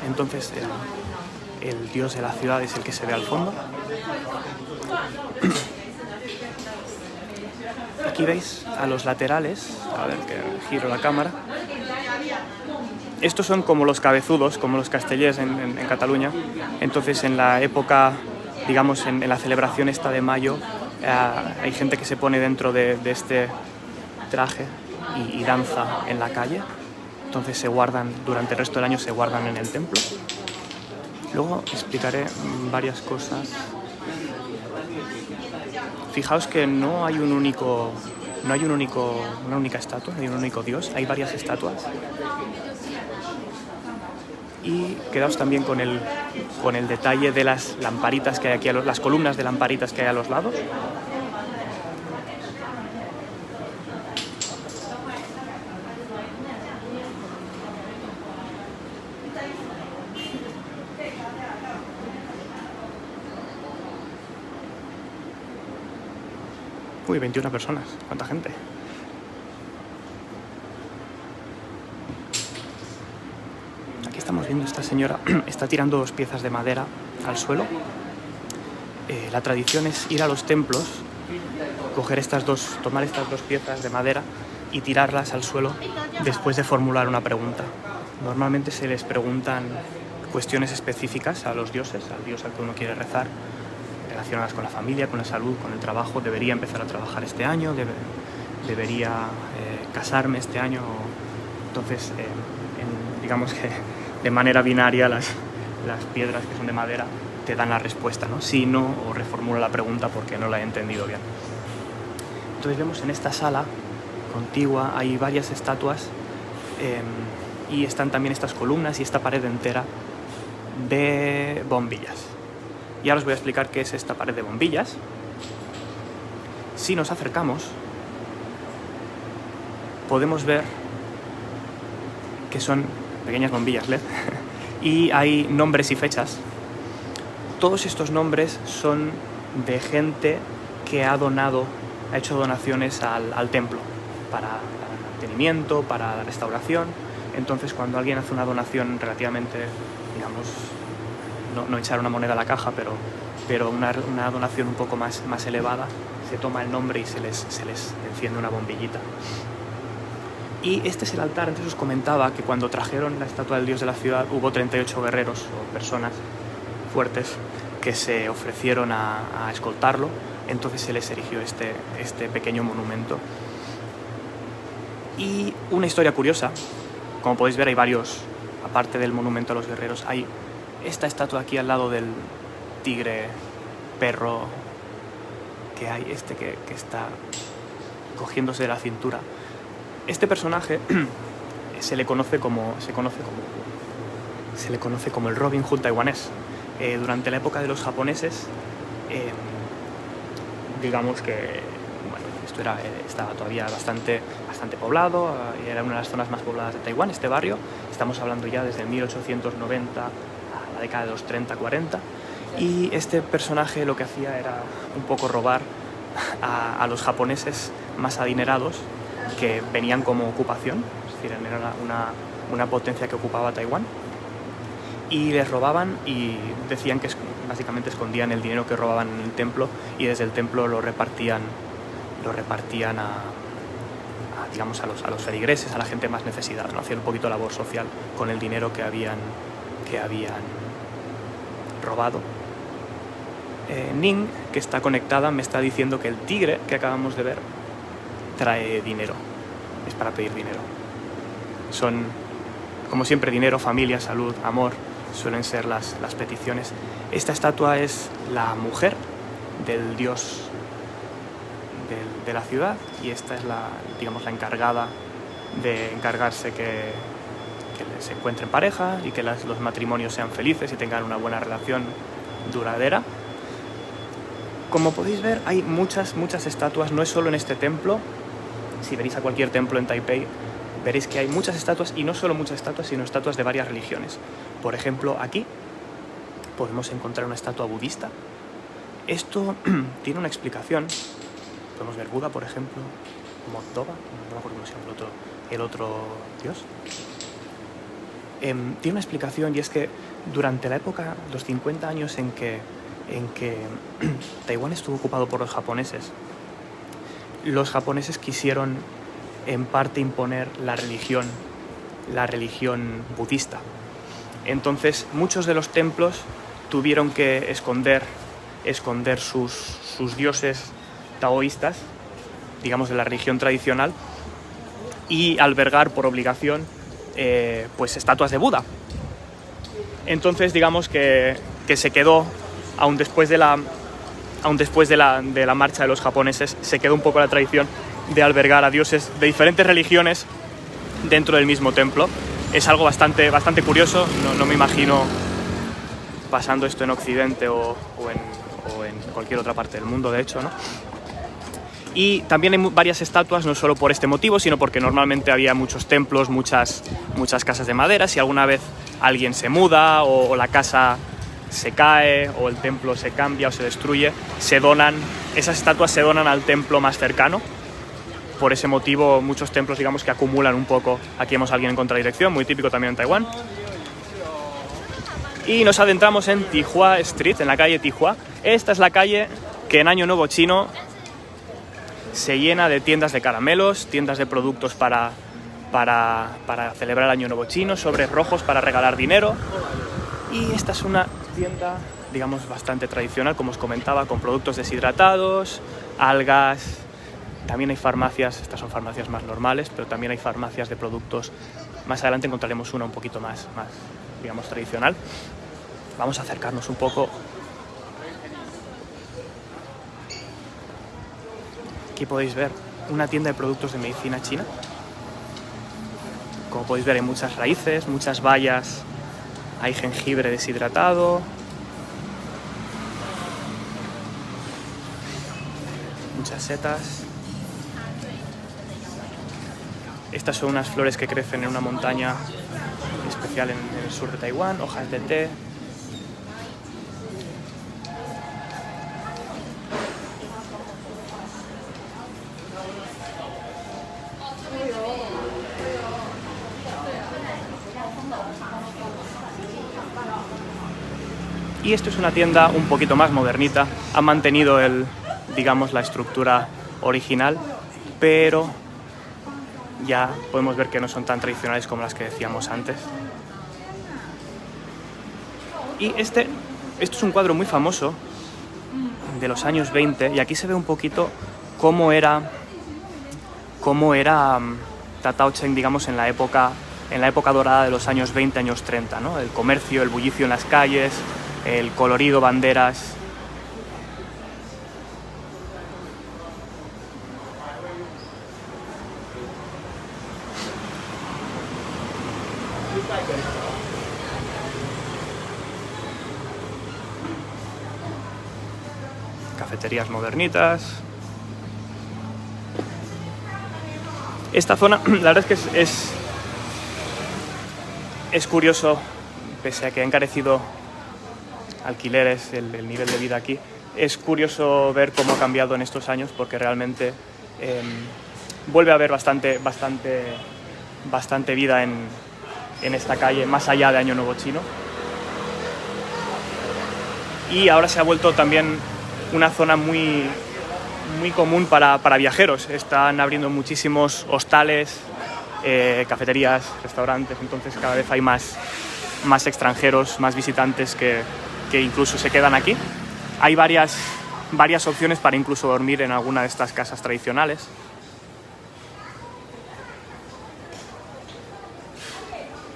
Entonces el dios de la ciudad es el que se ve al fondo. Aquí veis a los laterales, a ver que giro la cámara. Estos son como los cabezudos, como los castellers en Cataluña. Entonces, en la época, digamos, en la celebración esta de mayo, hay gente que se pone dentro de este traje y danza en la calle. Entonces se guardan, durante el resto del año se guardan en el templo. Luego explicaré varias cosas. Fijaos que no hay una única estatua, no hay un único dios, hay varias estatuas. Y quedaos también con el detalle de las lamparitas que hay aquí, las columnas de lamparitas que hay a los lados. Uy, 21 personas, ¿cuánta gente? Aquí estamos viendo, esta señora está tirando 2 piezas de madera al suelo. La tradición es ir a los templos, tomar estas 2 piezas de madera y tirarlas al suelo después de formular una pregunta. Normalmente se les preguntan cuestiones específicas a los dioses, al dios al que uno quiere rezar, relacionadas con la familia, con la salud, con el trabajo. Debería empezar a trabajar este año, debería casarme este año. Entonces, digamos que de manera binaria las piedras que son de madera te dan la respuesta, ¿no? Sí, no, o reformula la pregunta porque no la he entendido bien. Entonces vemos en esta sala contigua hay varias estatuas y están también estas columnas y esta pared entera de bombillas. Y ahora os voy a explicar qué es esta pared de bombillas. Si nos acercamos, podemos ver que son pequeñas bombillas LED y hay nombres y fechas. Todos estos nombres son de gente que ha hecho donaciones al templo para mantenimiento, para la restauración. Entonces, cuando alguien hace una donación relativamente, digamos, no echar una moneda a la caja, pero una donación un poco más elevada, se toma el nombre y se les enciende una bombillita. Y este es el altar. Antes os comentaba que cuando trajeron la estatua del dios de la ciudad hubo 38 guerreros o personas fuertes que se ofrecieron a escoltarlo. Entonces se les erigió este pequeño monumento. Y una historia curiosa, como podéis ver hay varios, aparte del monumento a los guerreros, hay esta estatua aquí al lado del tigre perro que hay, que está cogiéndose de la cintura. Este personaje se le conoce como el Robin Hood taiwanés. Durante la época de los japoneses, digamos que esto estaba todavía bastante poblado, era una de las zonas más pobladas de Taiwán, este barrio. Estamos hablando ya desde 1890 a la década de los 30-40, y este personaje lo que hacía era un poco robar a los japoneses más adinerados que venían como ocupación, es decir, era una potencia que ocupaba Taiwán, y les robaban y decían que básicamente escondían el dinero que robaban en el templo y desde el templo lo repartían digamos, a los feligreses, a la gente más necesitada, ¿no? Hacían un poquito labor social con el dinero que habían robado. Ning, que está conectada, me está diciendo que el tigre que acabamos de ver trae dinero, es para pedir dinero. Son, como siempre, dinero, familia, salud, amor, suelen ser las peticiones. Esta estatua es la mujer del dios de la ciudad y esta es la encargada de encargarse que se encuentren pareja y que los matrimonios sean felices y tengan una buena relación duradera. Como podéis ver, hay muchas estatuas, no es solo en este templo. Si venís a cualquier templo en Taipei, veréis que hay muchas estatuas, y no solo muchas estatuas, sino estatuas de varias religiones. Por ejemplo, aquí podemos encontrar una estatua budista. Esto tiene una explicación. Podemos ver Buda, por ejemplo, Motoba, no me acuerdo cómo se llama el otro dios. Tiene una explicación, y es que durante la época, los 50 años en que Taiwán estuvo ocupado por los japoneses quisieron en parte imponer la religión budista. Entonces muchos de los templos tuvieron que esconder sus dioses taoístas, digamos de la religión tradicional, y albergar por obligación pues estatuas de Buda. Entonces digamos que se quedó, aún después de la marcha de los japoneses, se quedó un poco la tradición de albergar a dioses de diferentes religiones dentro del mismo templo. es algo bastante curioso. No me imagino pasando esto en Occidente o en cualquier otra parte del mundo, de hecho, ¿no? Y también hay varias estatuas, no solo por este motivo, sino porque normalmente había muchos templos, muchas casas de madera. Si alguna vez alguien se muda o la casa se cae o el templo se cambia o se destruye, esas estatuas se donan al templo más cercano. Por ese motivo, muchos templos, digamos, que acumulan un poco. Aquí vemos a alguien en contradirección, muy típico también en Taiwán. Y nos adentramos en Tihua Street, en la calle Tihua. Esta es la calle que en Año Nuevo Chino se llena de tiendas de caramelos, tiendas de productos para celebrar el Año Nuevo Chino, sobres rojos para regalar dinero. Y esta es una tienda, digamos, bastante tradicional, como os comentaba, con productos deshidratados, algas. También hay farmacias, estas son farmacias más normales, pero también hay farmacias de productos. Más adelante encontraremos una un poquito más digamos, tradicional. Vamos a acercarnos un poco. Aquí podéis ver una tienda de productos de medicina china. Como podéis ver, hay muchas raíces, muchas bayas, hay jengibre deshidratado, muchas setas. Estas son unas flores que crecen en una montaña especial en el sur de Taiwán, hojas de té. Y esto es una tienda un poquito más modernita. Ha mantenido digamos, la estructura original, pero ya podemos ver que no son tan tradicionales como las que decíamos antes. Y esto es un cuadro muy famoso de los años 20, y aquí se ve un poquito cómo era Tatao Cheng, digamos, en la época dorada de los años 20, años 30, ¿no? El comercio, el bullicio en las calles, el colorido, banderas. Cafeterías modernitas. Esta zona, la verdad es que es curioso, pese a que ha encarecido alquileres, el nivel de vida aquí, es curioso ver cómo ha cambiado en estos años, porque realmente vuelve a haber bastante vida en esta calle, más allá de Año Nuevo Chino. Y ahora se ha vuelto también una zona muy común para viajeros. Están abriendo muchísimos hostales, cafeterías, restaurantes, entonces cada vez hay más extranjeros, más visitantes que incluso se quedan aquí. Hay varias opciones para incluso dormir en alguna de estas casas tradicionales.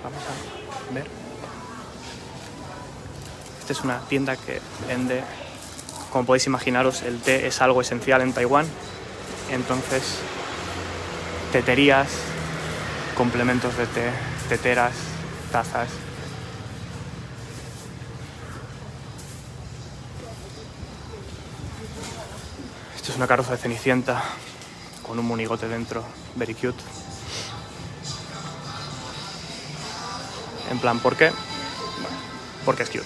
Vamos a ver. Esta es una tienda que vende, como podéis imaginaros, el té es algo esencial en Taiwán. Entonces, teterías, complementos de té, teteras, tazas. Esto es una carroza de Cenicienta con un monigote dentro, very cute. En plan, ¿por qué? Bueno, porque es cute.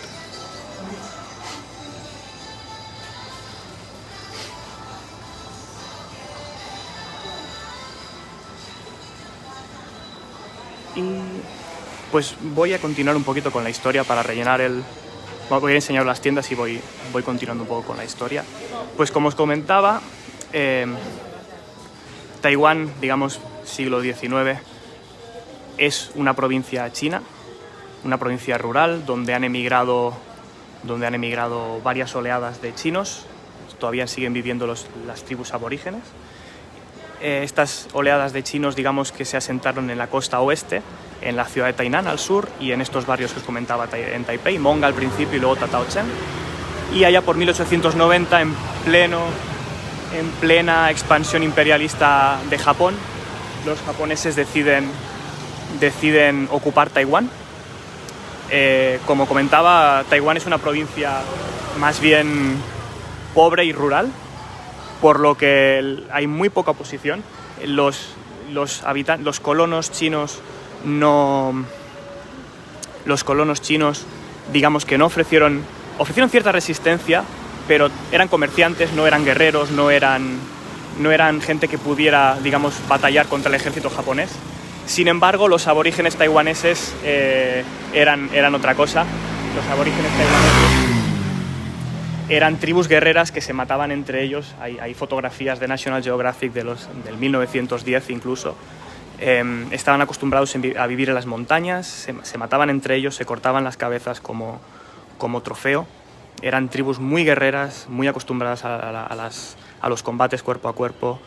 Y pues voy a continuar un poquito con la historia para rellenar voy a enseñar las tiendas y voy continuando un poco con la historia. Pues como os comentaba, Taiwán, digamos, siglo XIX, es una provincia china, una provincia rural donde han emigrado varias oleadas de chinos. Todavía siguen viviendo las tribus aborígenes. Estas oleadas de chinos, digamos, que se asentaron en la costa oeste, en la ciudad de Tainan al sur, y en estos barrios que os comentaba en Taipei, Monga al principio y luego Tatao Cheng. Y allá por 1890, en plena expansión imperialista de Japón, los japoneses deciden deciden ocupar Taiwán. Como comentaba, Taiwán es una provincia más bien pobre y rural, por lo que hay muy poca oposición. Los colonos chinos digamos que no ofrecieron cierta resistencia, pero eran comerciantes, no eran guerreros, no eran gente que pudiera, digamos, batallar contra el ejército japonés. Sin embargo, los aborígenes taiwaneses eran otra cosa. Los aborígenes taiwaneses eran tribus guerreras que se mataban entre ellos. Hay fotografías de National Geographic del 1910 incluso. Estaban acostumbrados a vivir en las montañas, se mataban entre ellos, se cortaban las cabezas como trofeo. Eran tribus muy guerreras, muy acostumbradas a los combates cuerpo a cuerpo.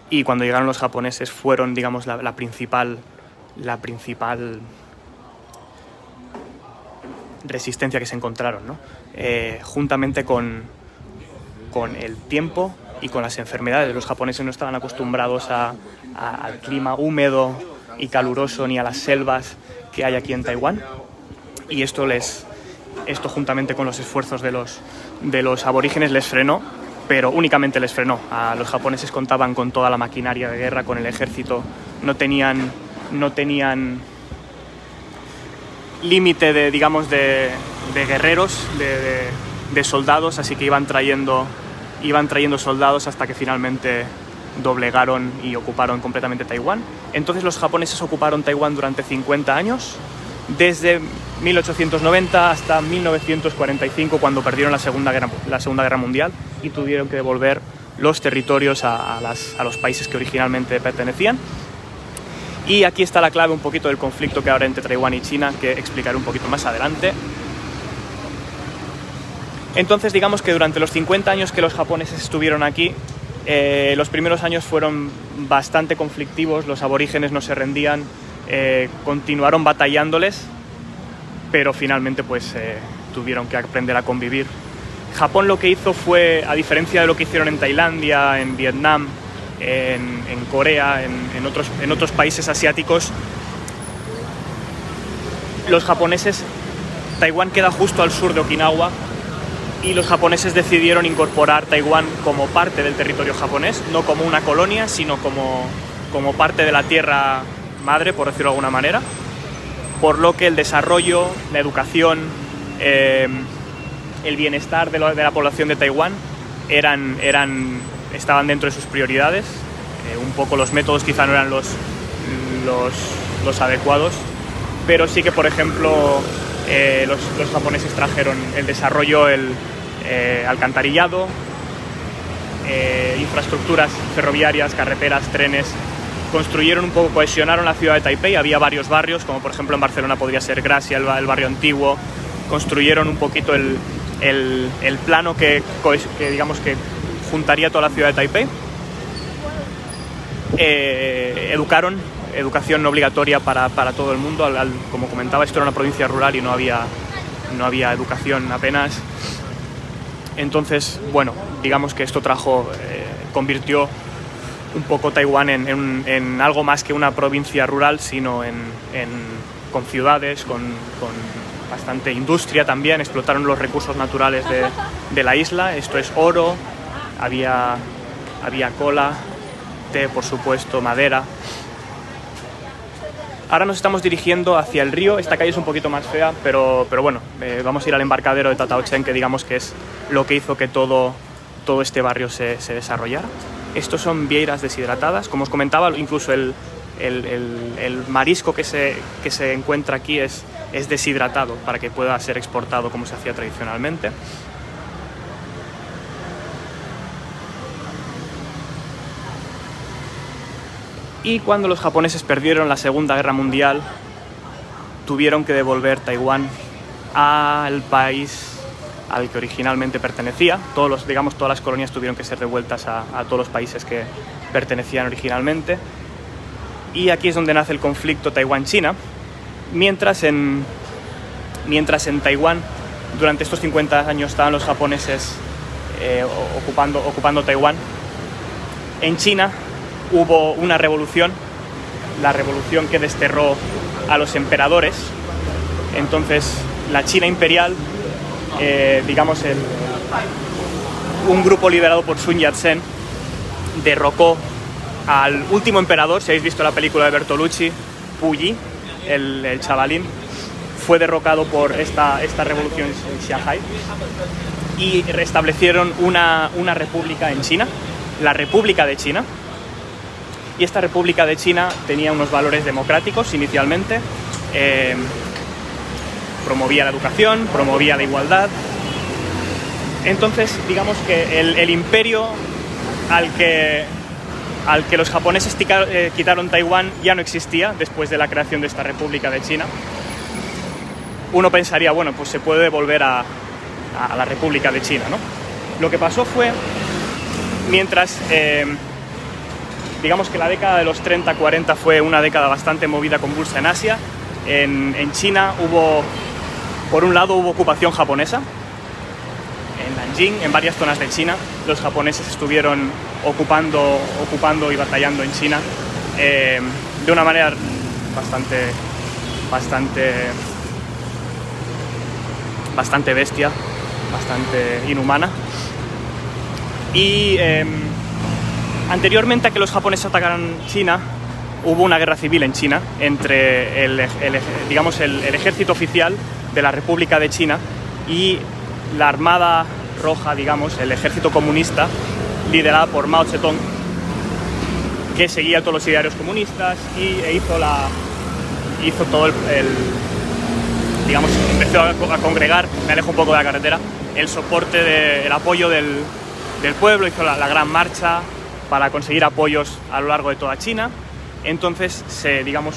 Y cuando llegaron los japoneses fueron, digamos, la principal resistencia que se encontraron, ¿no? Juntamente con el tiempo y con las enfermedades. Los japoneses no estaban acostumbrados al clima húmedo y caluroso ni a las selvas que hay aquí en Taiwán, y esto juntamente con los esfuerzos de los aborígenes les frenó, pero únicamente les frenó. Los japoneses contaban con toda la maquinaria de guerra, con el ejército, no tenían límite de guerreros, de soldados, así que iban trayendo soldados hasta que finalmente doblegaron y ocuparon completamente Taiwán. Entonces los japoneses ocuparon Taiwán durante 50 años, desde 1890 hasta 1945, cuando perdieron la Segunda Guerra Mundial y tuvieron que devolver los territorios a los países que originalmente pertenecían. Y aquí está la clave un poquito del conflicto que ahora entre Taiwán y China, que explicaré un poquito más adelante. Entonces, digamos que durante los 50 años que los japoneses estuvieron aquí, los primeros años fueron bastante conflictivos, los aborígenes no se rendían, continuaron batallándoles, pero finalmente pues tuvieron que aprender a convivir. Japón lo que hizo fue, a diferencia de lo que hicieron en Tailandia, en Vietnam, en Corea, en otros países asiáticos, los japoneses, Taiwán queda justo al sur de Okinawa, y los japoneses decidieron incorporar Taiwán como parte del territorio japonés, no como una colonia, sino como parte de la tierra madre, por decirlo de alguna manera, por lo que el desarrollo, la educación, el bienestar de la población de Taiwán estaban dentro de sus prioridades. Un poco los métodos quizá no eran los adecuados, pero sí que, por ejemplo, los japoneses trajeron el desarrollo, alcantarillado, infraestructuras ferroviarias, carreteras, trenes. Construyeron un poco, cohesionaron la ciudad de Taipei. Había varios barrios, como por ejemplo en Barcelona podría ser Gracia, el barrio antiguo. Construyeron un poquito el plano que digamos que juntaría toda la ciudad de Taipei. Educación obligatoria para todo el mundo. Como comentaba, esto era una provincia rural y no había educación apenas. Entonces, bueno, digamos que esto convirtió un poco Taiwán en algo más que una provincia rural, sino con ciudades, con bastante industria también. Explotaron los recursos naturales de la isla. Esto es oro, había cola, té, por supuesto, madera. Ahora nos estamos dirigiendo hacia el río. Esta calle es un poquito más fea, pero bueno, vamos a ir al embarcadero de Tataochen, que digamos que es lo que hizo que todo este barrio se desarrollara. Estos son vieiras deshidratadas. Como os comentaba, incluso el marisco que se encuentra aquí es deshidratado para que pueda ser exportado como se hacía tradicionalmente. Y cuando los japoneses perdieron la Segunda Guerra Mundial, tuvieron que devolver Taiwán al país al que originalmente pertenecía. Todas las colonias tuvieron que ser devueltas a todos los países que pertenecían originalmente. Y aquí es donde nace el conflicto Taiwán-China. Mientras en Taiwán, durante estos 50 años estaban los japoneses ocupando Taiwán, en China hubo una revolución, la revolución que desterró a los emperadores. Entonces la China imperial, digamos un grupo liderado por Sun Yat-sen, derrocó al último emperador. Si habéis visto la película de Bertolucci, Puyi, el chavalín, fue derrocado por esta revolución en Shanghai y restablecieron una república en China, la República de China. Y esta República de China tenía unos valores democráticos inicialmente, promovía la educación, promovía la igualdad. Entonces, digamos que el imperio al que los japoneses quitaron Taiwán ya no existía después de la creación de esta República de China. Uno pensaría, bueno, pues se puede volver a la República de China, ¿no? Lo que pasó fue, mientras, digamos que la década de los 30-40 fue una década bastante movida, convulsa en Asia. En China por un lado hubo ocupación japonesa. En Nanjing, en varias zonas de China, los japoneses estuvieron ocupando y batallando en China de una manera bastante bestia, bastante inhumana. Y anteriormente a que los japoneses atacaran China, hubo una guerra civil en China entre el ejército oficial de la República de China y la Armada Roja, digamos, el ejército comunista, liderada por Mao Zedong, que seguía todos los idearios comunistas e hizo todo digamos, empezó a congregar, me alejo un poco de la carretera, el soporte, el apoyo del pueblo, hizo la gran marcha para conseguir apoyos a lo largo de toda China. Entonces,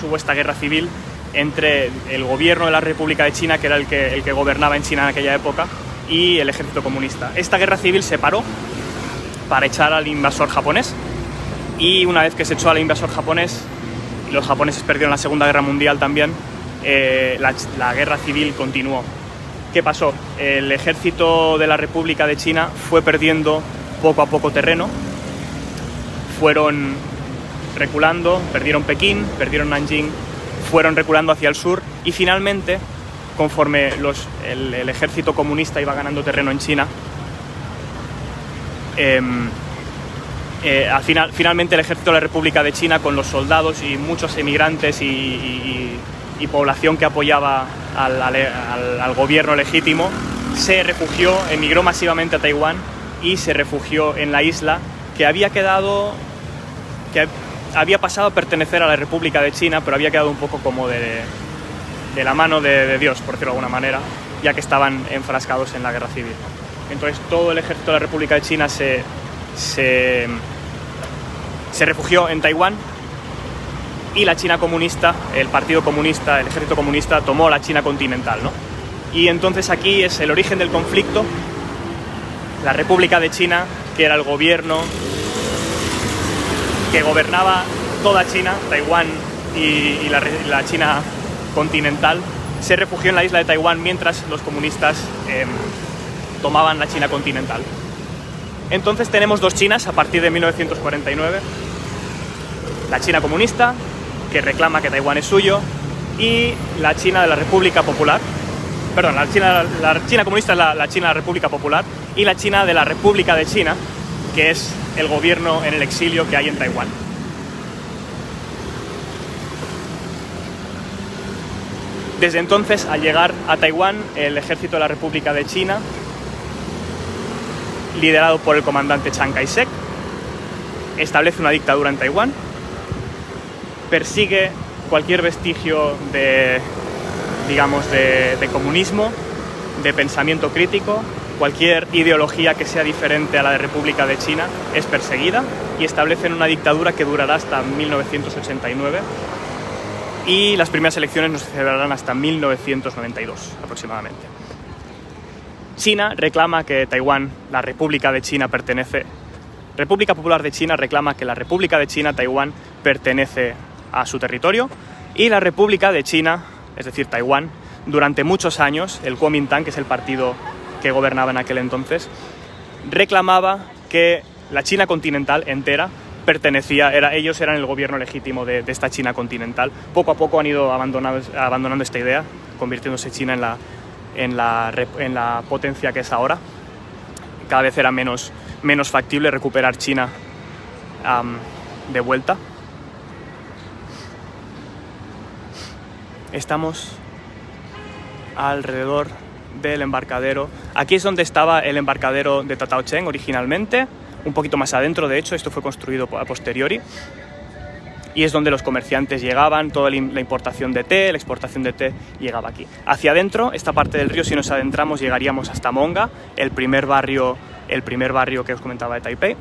hubo esta guerra civil entre el gobierno de la República de China, que era el que gobernaba en China en aquella época, y el ejército comunista. Esta guerra civil se paró para echar al invasor japonés, y una vez que se echó al invasor japonés, los japoneses perdieron la Segunda Guerra Mundial también, la guerra civil continuó. ¿Qué pasó? El ejército de la República de China fue perdiendo poco a poco terreno, fueron reculando, perdieron Pekín, perdieron Nanjing, fueron reculando hacia el sur y finalmente, conforme el ejército comunista iba ganando terreno en China, finalmente el ejército de la República de China, con los soldados y muchos emigrantes y población que apoyaba al gobierno legítimo, se refugió, emigró masivamente a Taiwán y se refugió en la isla que había pasado a pertenecer a la República de China, pero había quedado un poco como de la mano de Dios, por decirlo de alguna manera, ya que estaban enfrascados en la guerra civil. Entonces todo el ejército de la República de China se refugió en Taiwán, y la China comunista, el Partido Comunista, el Ejército Comunista tomó la China continental, ¿no? Y entonces aquí es el origen del conflicto. La República de China, que era el gobierno que gobernaba toda China, Taiwán y la China continental, se refugió en la isla de Taiwán mientras los comunistas tomaban la China continental. Entonces tenemos dos Chinas a partir de 1949. La China comunista, que reclama que Taiwán es suyo, y la China de la República Popular. Perdón, la China comunista es la China de la República Popular, y la China de la República de China, que es el gobierno en el exilio que hay en Taiwán. Desde entonces, al llegar a Taiwán, el ejército de la República de China, liderado por el comandante Chiang Kai-shek, establece una dictadura en Taiwán, persigue cualquier vestigio de comunismo, de pensamiento crítico. Cualquier ideología que sea diferente a la de República de China es perseguida, y establecen una dictadura que durará hasta 1989, y las primeras elecciones no se celebrarán hasta 1992 aproximadamente. China reclama que Taiwán, la República de China, República Popular de China reclama que la República de China, Taiwán, pertenece a su territorio, y la República de China, es decir, Taiwán, durante muchos años, el Kuomintang, que es el partido que gobernaba en aquel entonces, reclamaba que la China continental entera ellos eran el gobierno legítimo de esta China continental. Poco a poco han ido abandonando esta idea, convirtiéndose China en la potencia que es ahora. Cada vez era menos factible recuperar China de vuelta. Estamos alrededor del embarcadero. Aquí es donde estaba el embarcadero de Tataocheng originalmente, un poquito más adentro, de hecho, esto fue construido a posteriori, y es donde los comerciantes llegaban, toda la importación de té, la exportación de té llegaba aquí. Hacia adentro, esta parte del río, si nos adentramos, llegaríamos hasta Monga, el primer barrio que os comentaba de Taipei,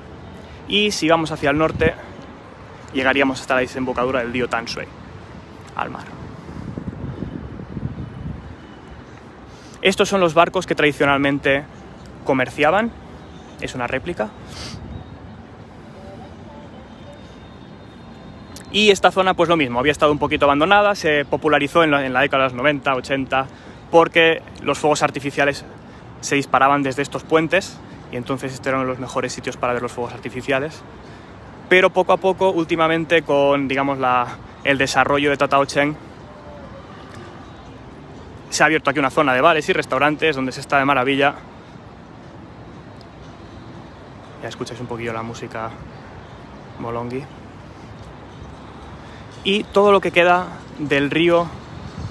y si vamos hacia el norte, llegaríamos hasta la desembocadura del río Tanshui, al mar. Estos son los barcos que tradicionalmente comerciaban, es una réplica. Y esta zona, pues lo mismo, había estado un poquito abandonada, se popularizó en la década de los 90, 80, porque los fuegos artificiales se disparaban desde estos puentes, y entonces estos eran los mejores sitios para ver los fuegos artificiales. Pero poco a poco, últimamente, con digamos el desarrollo de Tataocheng, se ha abierto aquí una zona de bares y restaurantes donde se está de maravilla. Ya escucháis un poquillo la música molongi. Y todo lo que queda del río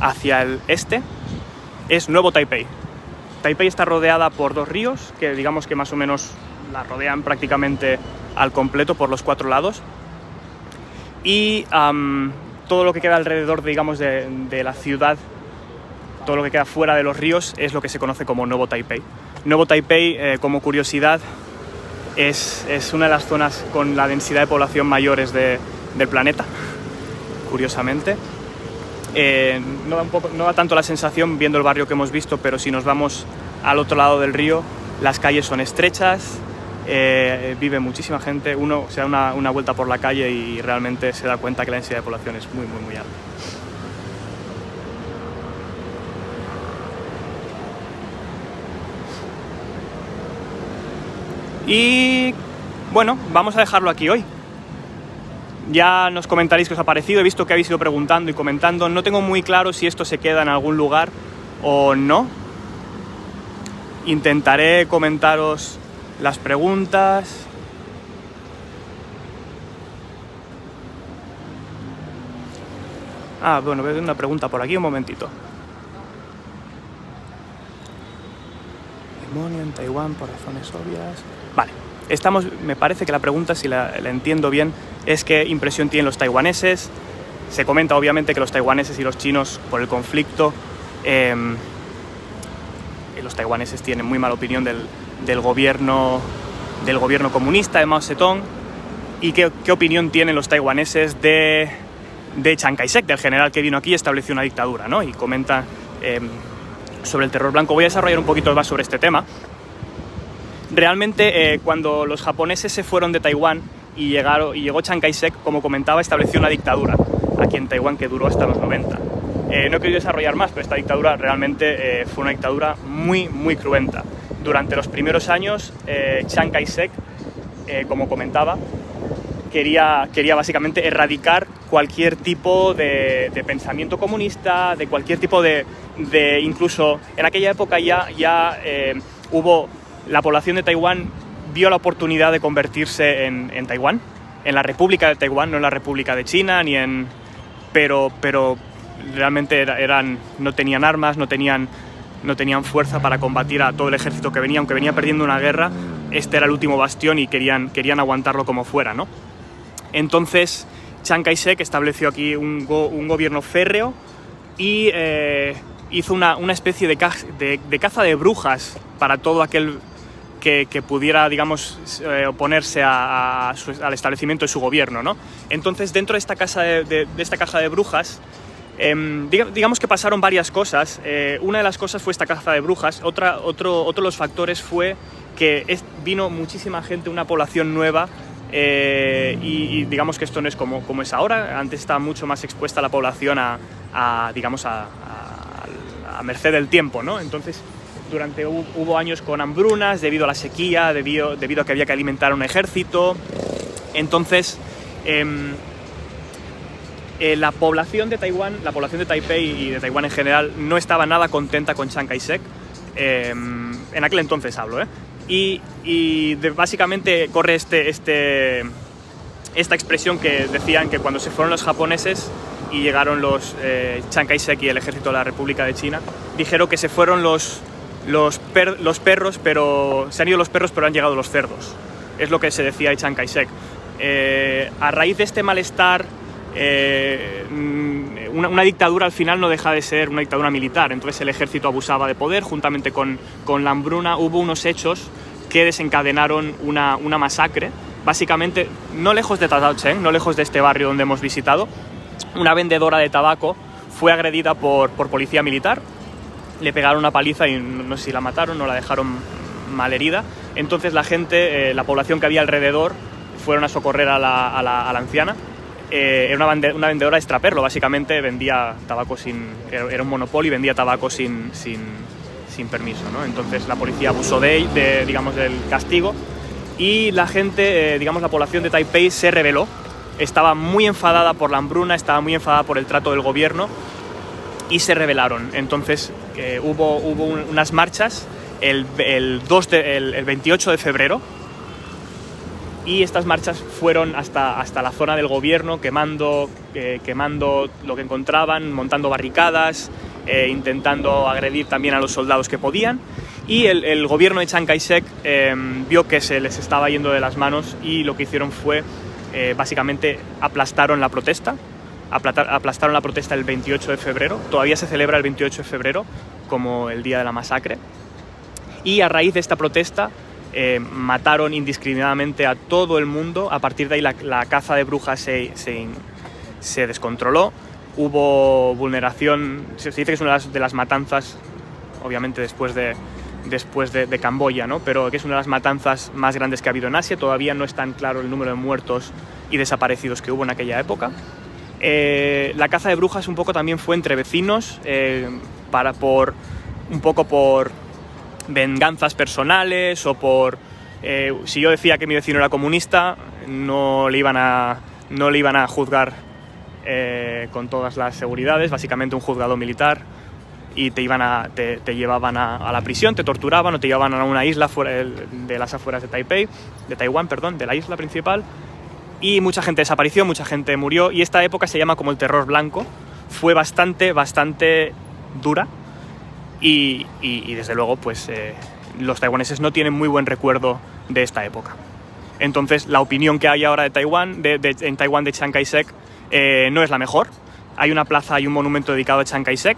hacia el este es Nuevo Taipei. Taipei está rodeada por dos ríos que digamos que más o menos la rodean prácticamente al completo por los 4 lados. Y todo lo que queda alrededor, digamos, de la ciudad, todo lo que queda fuera de los ríos es lo que se conoce como Nuevo Taipei. Nuevo Taipei, como curiosidad, es una de las zonas con la densidad de población mayores del planeta, curiosamente. No da tanto la sensación viendo el barrio que hemos visto, pero si nos vamos al otro lado del río, las calles son estrechas, vive muchísima gente, uno se da una vuelta por la calle y realmente se da cuenta que la densidad de población es muy, muy, muy alta. Y bueno, vamos a dejarlo aquí hoy. Ya nos comentaréis qué os ha parecido. He visto que habéis ido preguntando y comentando. No tengo muy claro si esto se queda en algún lugar o no. Intentaré comentaros las preguntas. Bueno, veo una pregunta por aquí, un momentito. Demonio en Taiwán por razones obvias. Vale, me parece que la pregunta, si la entiendo bien, es qué impresión tienen los taiwaneses. Se comenta obviamente que los taiwaneses y los chinos, por el conflicto, los taiwaneses tienen muy mala opinión del gobierno comunista de Mao Zedong. ¿Y qué opinión tienen los taiwaneses de Chiang Kai-shek, del general que vino aquí y estableció una dictadura, ¿no? Y comenta sobre el terror blanco. Voy a desarrollar un poquito más sobre este tema. Realmente, cuando los japoneses se fueron de Taiwán y llegó Chiang Kai-shek, como comentaba, estableció una dictadura aquí en Taiwán que duró hasta los 90. No he querido desarrollar más, pero esta dictadura realmente fue una dictadura muy, muy cruenta. Durante los primeros años, Chiang Kai-shek, como comentaba, quería básicamente erradicar cualquier tipo de pensamiento comunista, de cualquier tipo de incluso en aquella época ya hubo. La población de Taiwán vio la oportunidad de convertirse en Taiwán, en la República de Taiwán, no en la República de China, pero realmente no tenían armas, no tenían fuerza para combatir a todo el ejército que venía, aunque venía perdiendo una guerra. Este era el último bastión y querían aguantarlo como fuera, ¿no? Entonces Chiang Kai-shek estableció aquí un gobierno férreo y hizo una especie de caza de brujas para todo aquel que pudiera, digamos, oponerse al establecimiento de su gobierno, ¿no? Entonces, dentro de esta caja de brujas, digamos que pasaron varias cosas. Una de las cosas fue esta caza de brujas. Otro de los factores fue que vino muchísima gente, una población nueva, y digamos que esto no es como es ahora. Antes estaba mucho más expuesta la población a merced del tiempo, ¿no? Entonces, hubo años con hambrunas debido a la sequía, debido a que había que alimentar a un ejército, Entonces, la población de Taiwán, la población de Taipei y de Taiwán en general, no estaba nada contenta con Chiang Kai-shek. En aquel entonces hablo, básicamente corre esta expresión que decían que cuando se fueron los japoneses y llegaron los Chiang Kai-shek y el ejército de la República de China, dijeron que se fueron los perros, pero se han ido los perros, pero han llegado los cerdos. Es lo que se decía de Chiang Kai-shek. A raíz de este malestar, una dictadura al final no deja de ser una dictadura militar. Entonces el ejército abusaba de poder, juntamente con la hambruna. Hubo unos hechos que desencadenaron una masacre. Básicamente, no lejos de Tataocheng, no lejos de este barrio donde hemos visitado, una vendedora de tabaco fue agredida por policía militar. Le pegaron una paliza y no sé si la mataron o la dejaron malherida. Entonces la gente, la población que había alrededor, fueron a socorrer a la anciana. Era una vendedora de extraperlo, básicamente vendía tabaco era un monopolio y vendía tabaco sin permiso, ¿no? Entonces la policía abusó del castigo y la gente, la población de Taipei se rebeló. Estaba muy enfadada por la hambruna, estaba muy enfadada por el trato del gobierno y se rebelaron. Entonces hubo unas marchas el 28 de febrero. Y estas marchas fueron hasta la zona del gobierno, quemando lo que encontraban, montando barricadas, intentando agredir también a los soldados que podían. Y el gobierno de Chiang Kai-shek vio que se les estaba yendo de las manos y lo que hicieron fue, básicamente, aplastaron la protesta. Aplastaron la protesta el 28 de febrero. Todavía se celebra el 28 de febrero como el día de la masacre. Y a raíz de esta protesta, mataron indiscriminadamente a todo el mundo. A partir de ahí la caza de brujas se descontroló. Hubo vulneración, se dice que es una de las matanzas, obviamente después de Camboya, ¿no? Pero que es una de las matanzas más grandes que ha habido en Asia. Todavía no es tan claro el número de muertos y desaparecidos que hubo en aquella época. La caza de brujas un poco también fue entre vecinos, por venganzas personales o si yo decía que mi vecino era comunista, no le iban a juzgar con todas las seguridades, básicamente un juzgado militar, y te llevaban a la prisión, te torturaban o te llevaban a una isla fuera de las afueras de Taiwán, de la isla principal, y mucha gente desapareció, mucha gente murió, y esta época se llama como el terror blanco. Fue bastante dura. Y desde luego, pues los taiwaneses no tienen muy buen recuerdo de esta época. Entonces, la opinión que hay ahora de Taiwán, en Taiwán de Chiang Kai-shek, no es la mejor. Hay una plaza y un monumento dedicado a Chiang Kai-shek,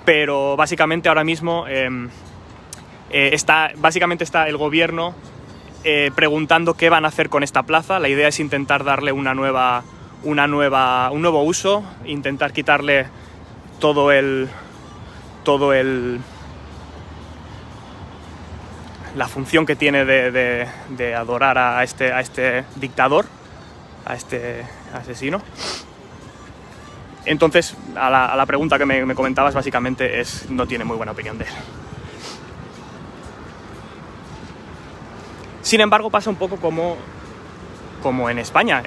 pero básicamente ahora mismo está el gobierno preguntando qué van a hacer con esta plaza. La idea es intentar darle un nuevo uso, intentar quitarle la función que tiene de adorar a este dictador, a este asesino. Entonces, a la pregunta que me comentabas, básicamente no tiene muy buena opinión de él. Sin embargo, pasa un poco como en España.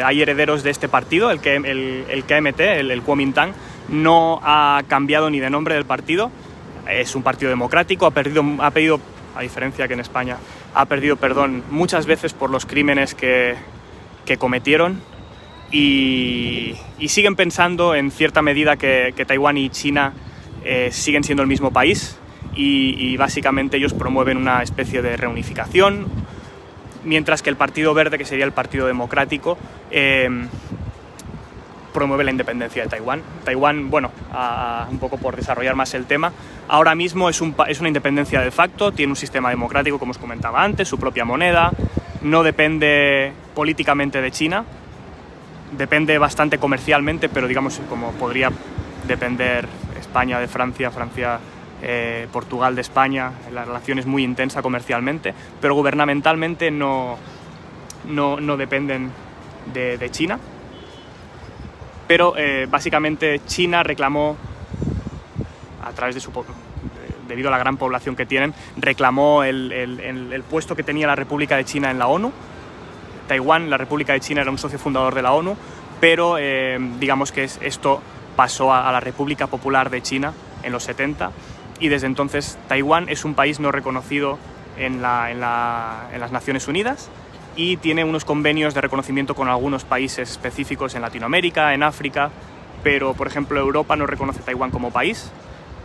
Hay herederos de este partido, el KMT, el Kuomintang, no ha cambiado ni de nombre del partido. Es un partido democrático, ha pedido, a diferencia que en España, ha perdido perdón muchas veces por los crímenes que cometieron, y siguen pensando en cierta medida que Taiwán y China siguen siendo el mismo país, y básicamente ellos promueven una especie de reunificación, mientras que el Partido Verde, que sería el Partido Democrático, promueve la independencia de Taiwán. Taiwán, un poco por desarrollar más el tema, ahora mismo es una independencia de facto, tiene un sistema democrático, como os comentaba antes, su propia moneda, no depende políticamente de China, depende bastante comercialmente, pero digamos como podría depender España de Francia, Portugal de España. La relación es muy intensa comercialmente, pero gubernamentalmente no dependen de China. Pero básicamente China reclamó, a través debido a la gran población que tienen, reclamó el puesto que tenía la República de China en la ONU, Taiwán, la República de China, era un socio fundador de la ONU, pero digamos que esto pasó a la República Popular de China en los 70, y desde entonces Taiwán es un país no reconocido en las Naciones Unidas, y tiene unos convenios de reconocimiento con algunos países específicos en Latinoamérica, en África, pero por ejemplo Europa no reconoce Taiwán como país,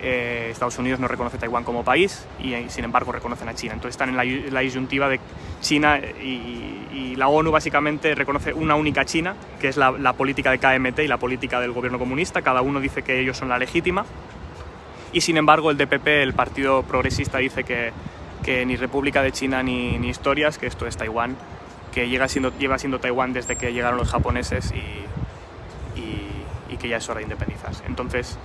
Estados Unidos no reconoce Taiwán como país, y sin embargo reconocen a China. Entonces están en la disyuntiva de China, y la ONU básicamente reconoce una única China, que es la política de KMT y la política del gobierno comunista. Cada uno dice que ellos son la legítima, y sin embargo el DPP, el Partido Progresista, dice que ni República de China ni historias, que esto es Taiwán, que lleva siendo Taiwán desde que llegaron los japoneses, y que ya es hora de independizarse. Entonces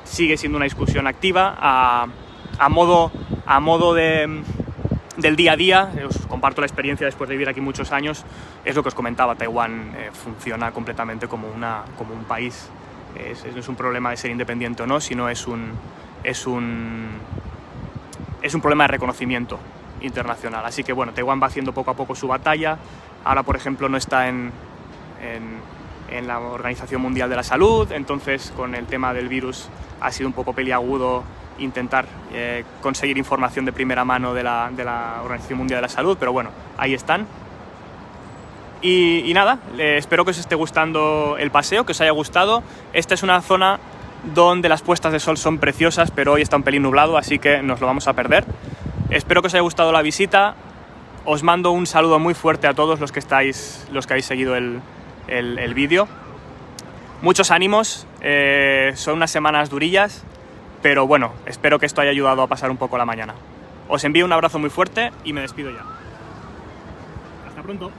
sigue siendo una discusión activa a modo del día a día. Os comparto la experiencia después de vivir aquí muchos años. Es lo que os comentaba, Taiwán funciona completamente como un país. No es un problema de ser independiente o no, sino es un problema de reconocimiento internacional. Así que bueno, Taiwán va haciendo poco a poco su batalla. Ahora, por ejemplo, no está en la Organización Mundial de la Salud, entonces con el tema del virus ha sido un poco peliagudo intentar conseguir información de primera mano de la Organización Mundial de la Salud, pero bueno, ahí están. Y nada, espero que os esté gustando el paseo, que os haya gustado. Esta es una zona donde las puestas de sol son preciosas, pero hoy está un pelín nublado, así que nos lo vamos a perder. Espero que os haya gustado la visita. Os mando un saludo muy fuerte a todos los que habéis seguido el vídeo. Muchos ánimos, son unas semanas durillas, pero bueno, espero que esto haya ayudado a pasar un poco la mañana. Os envío un abrazo muy fuerte y me despido ya. Hasta pronto.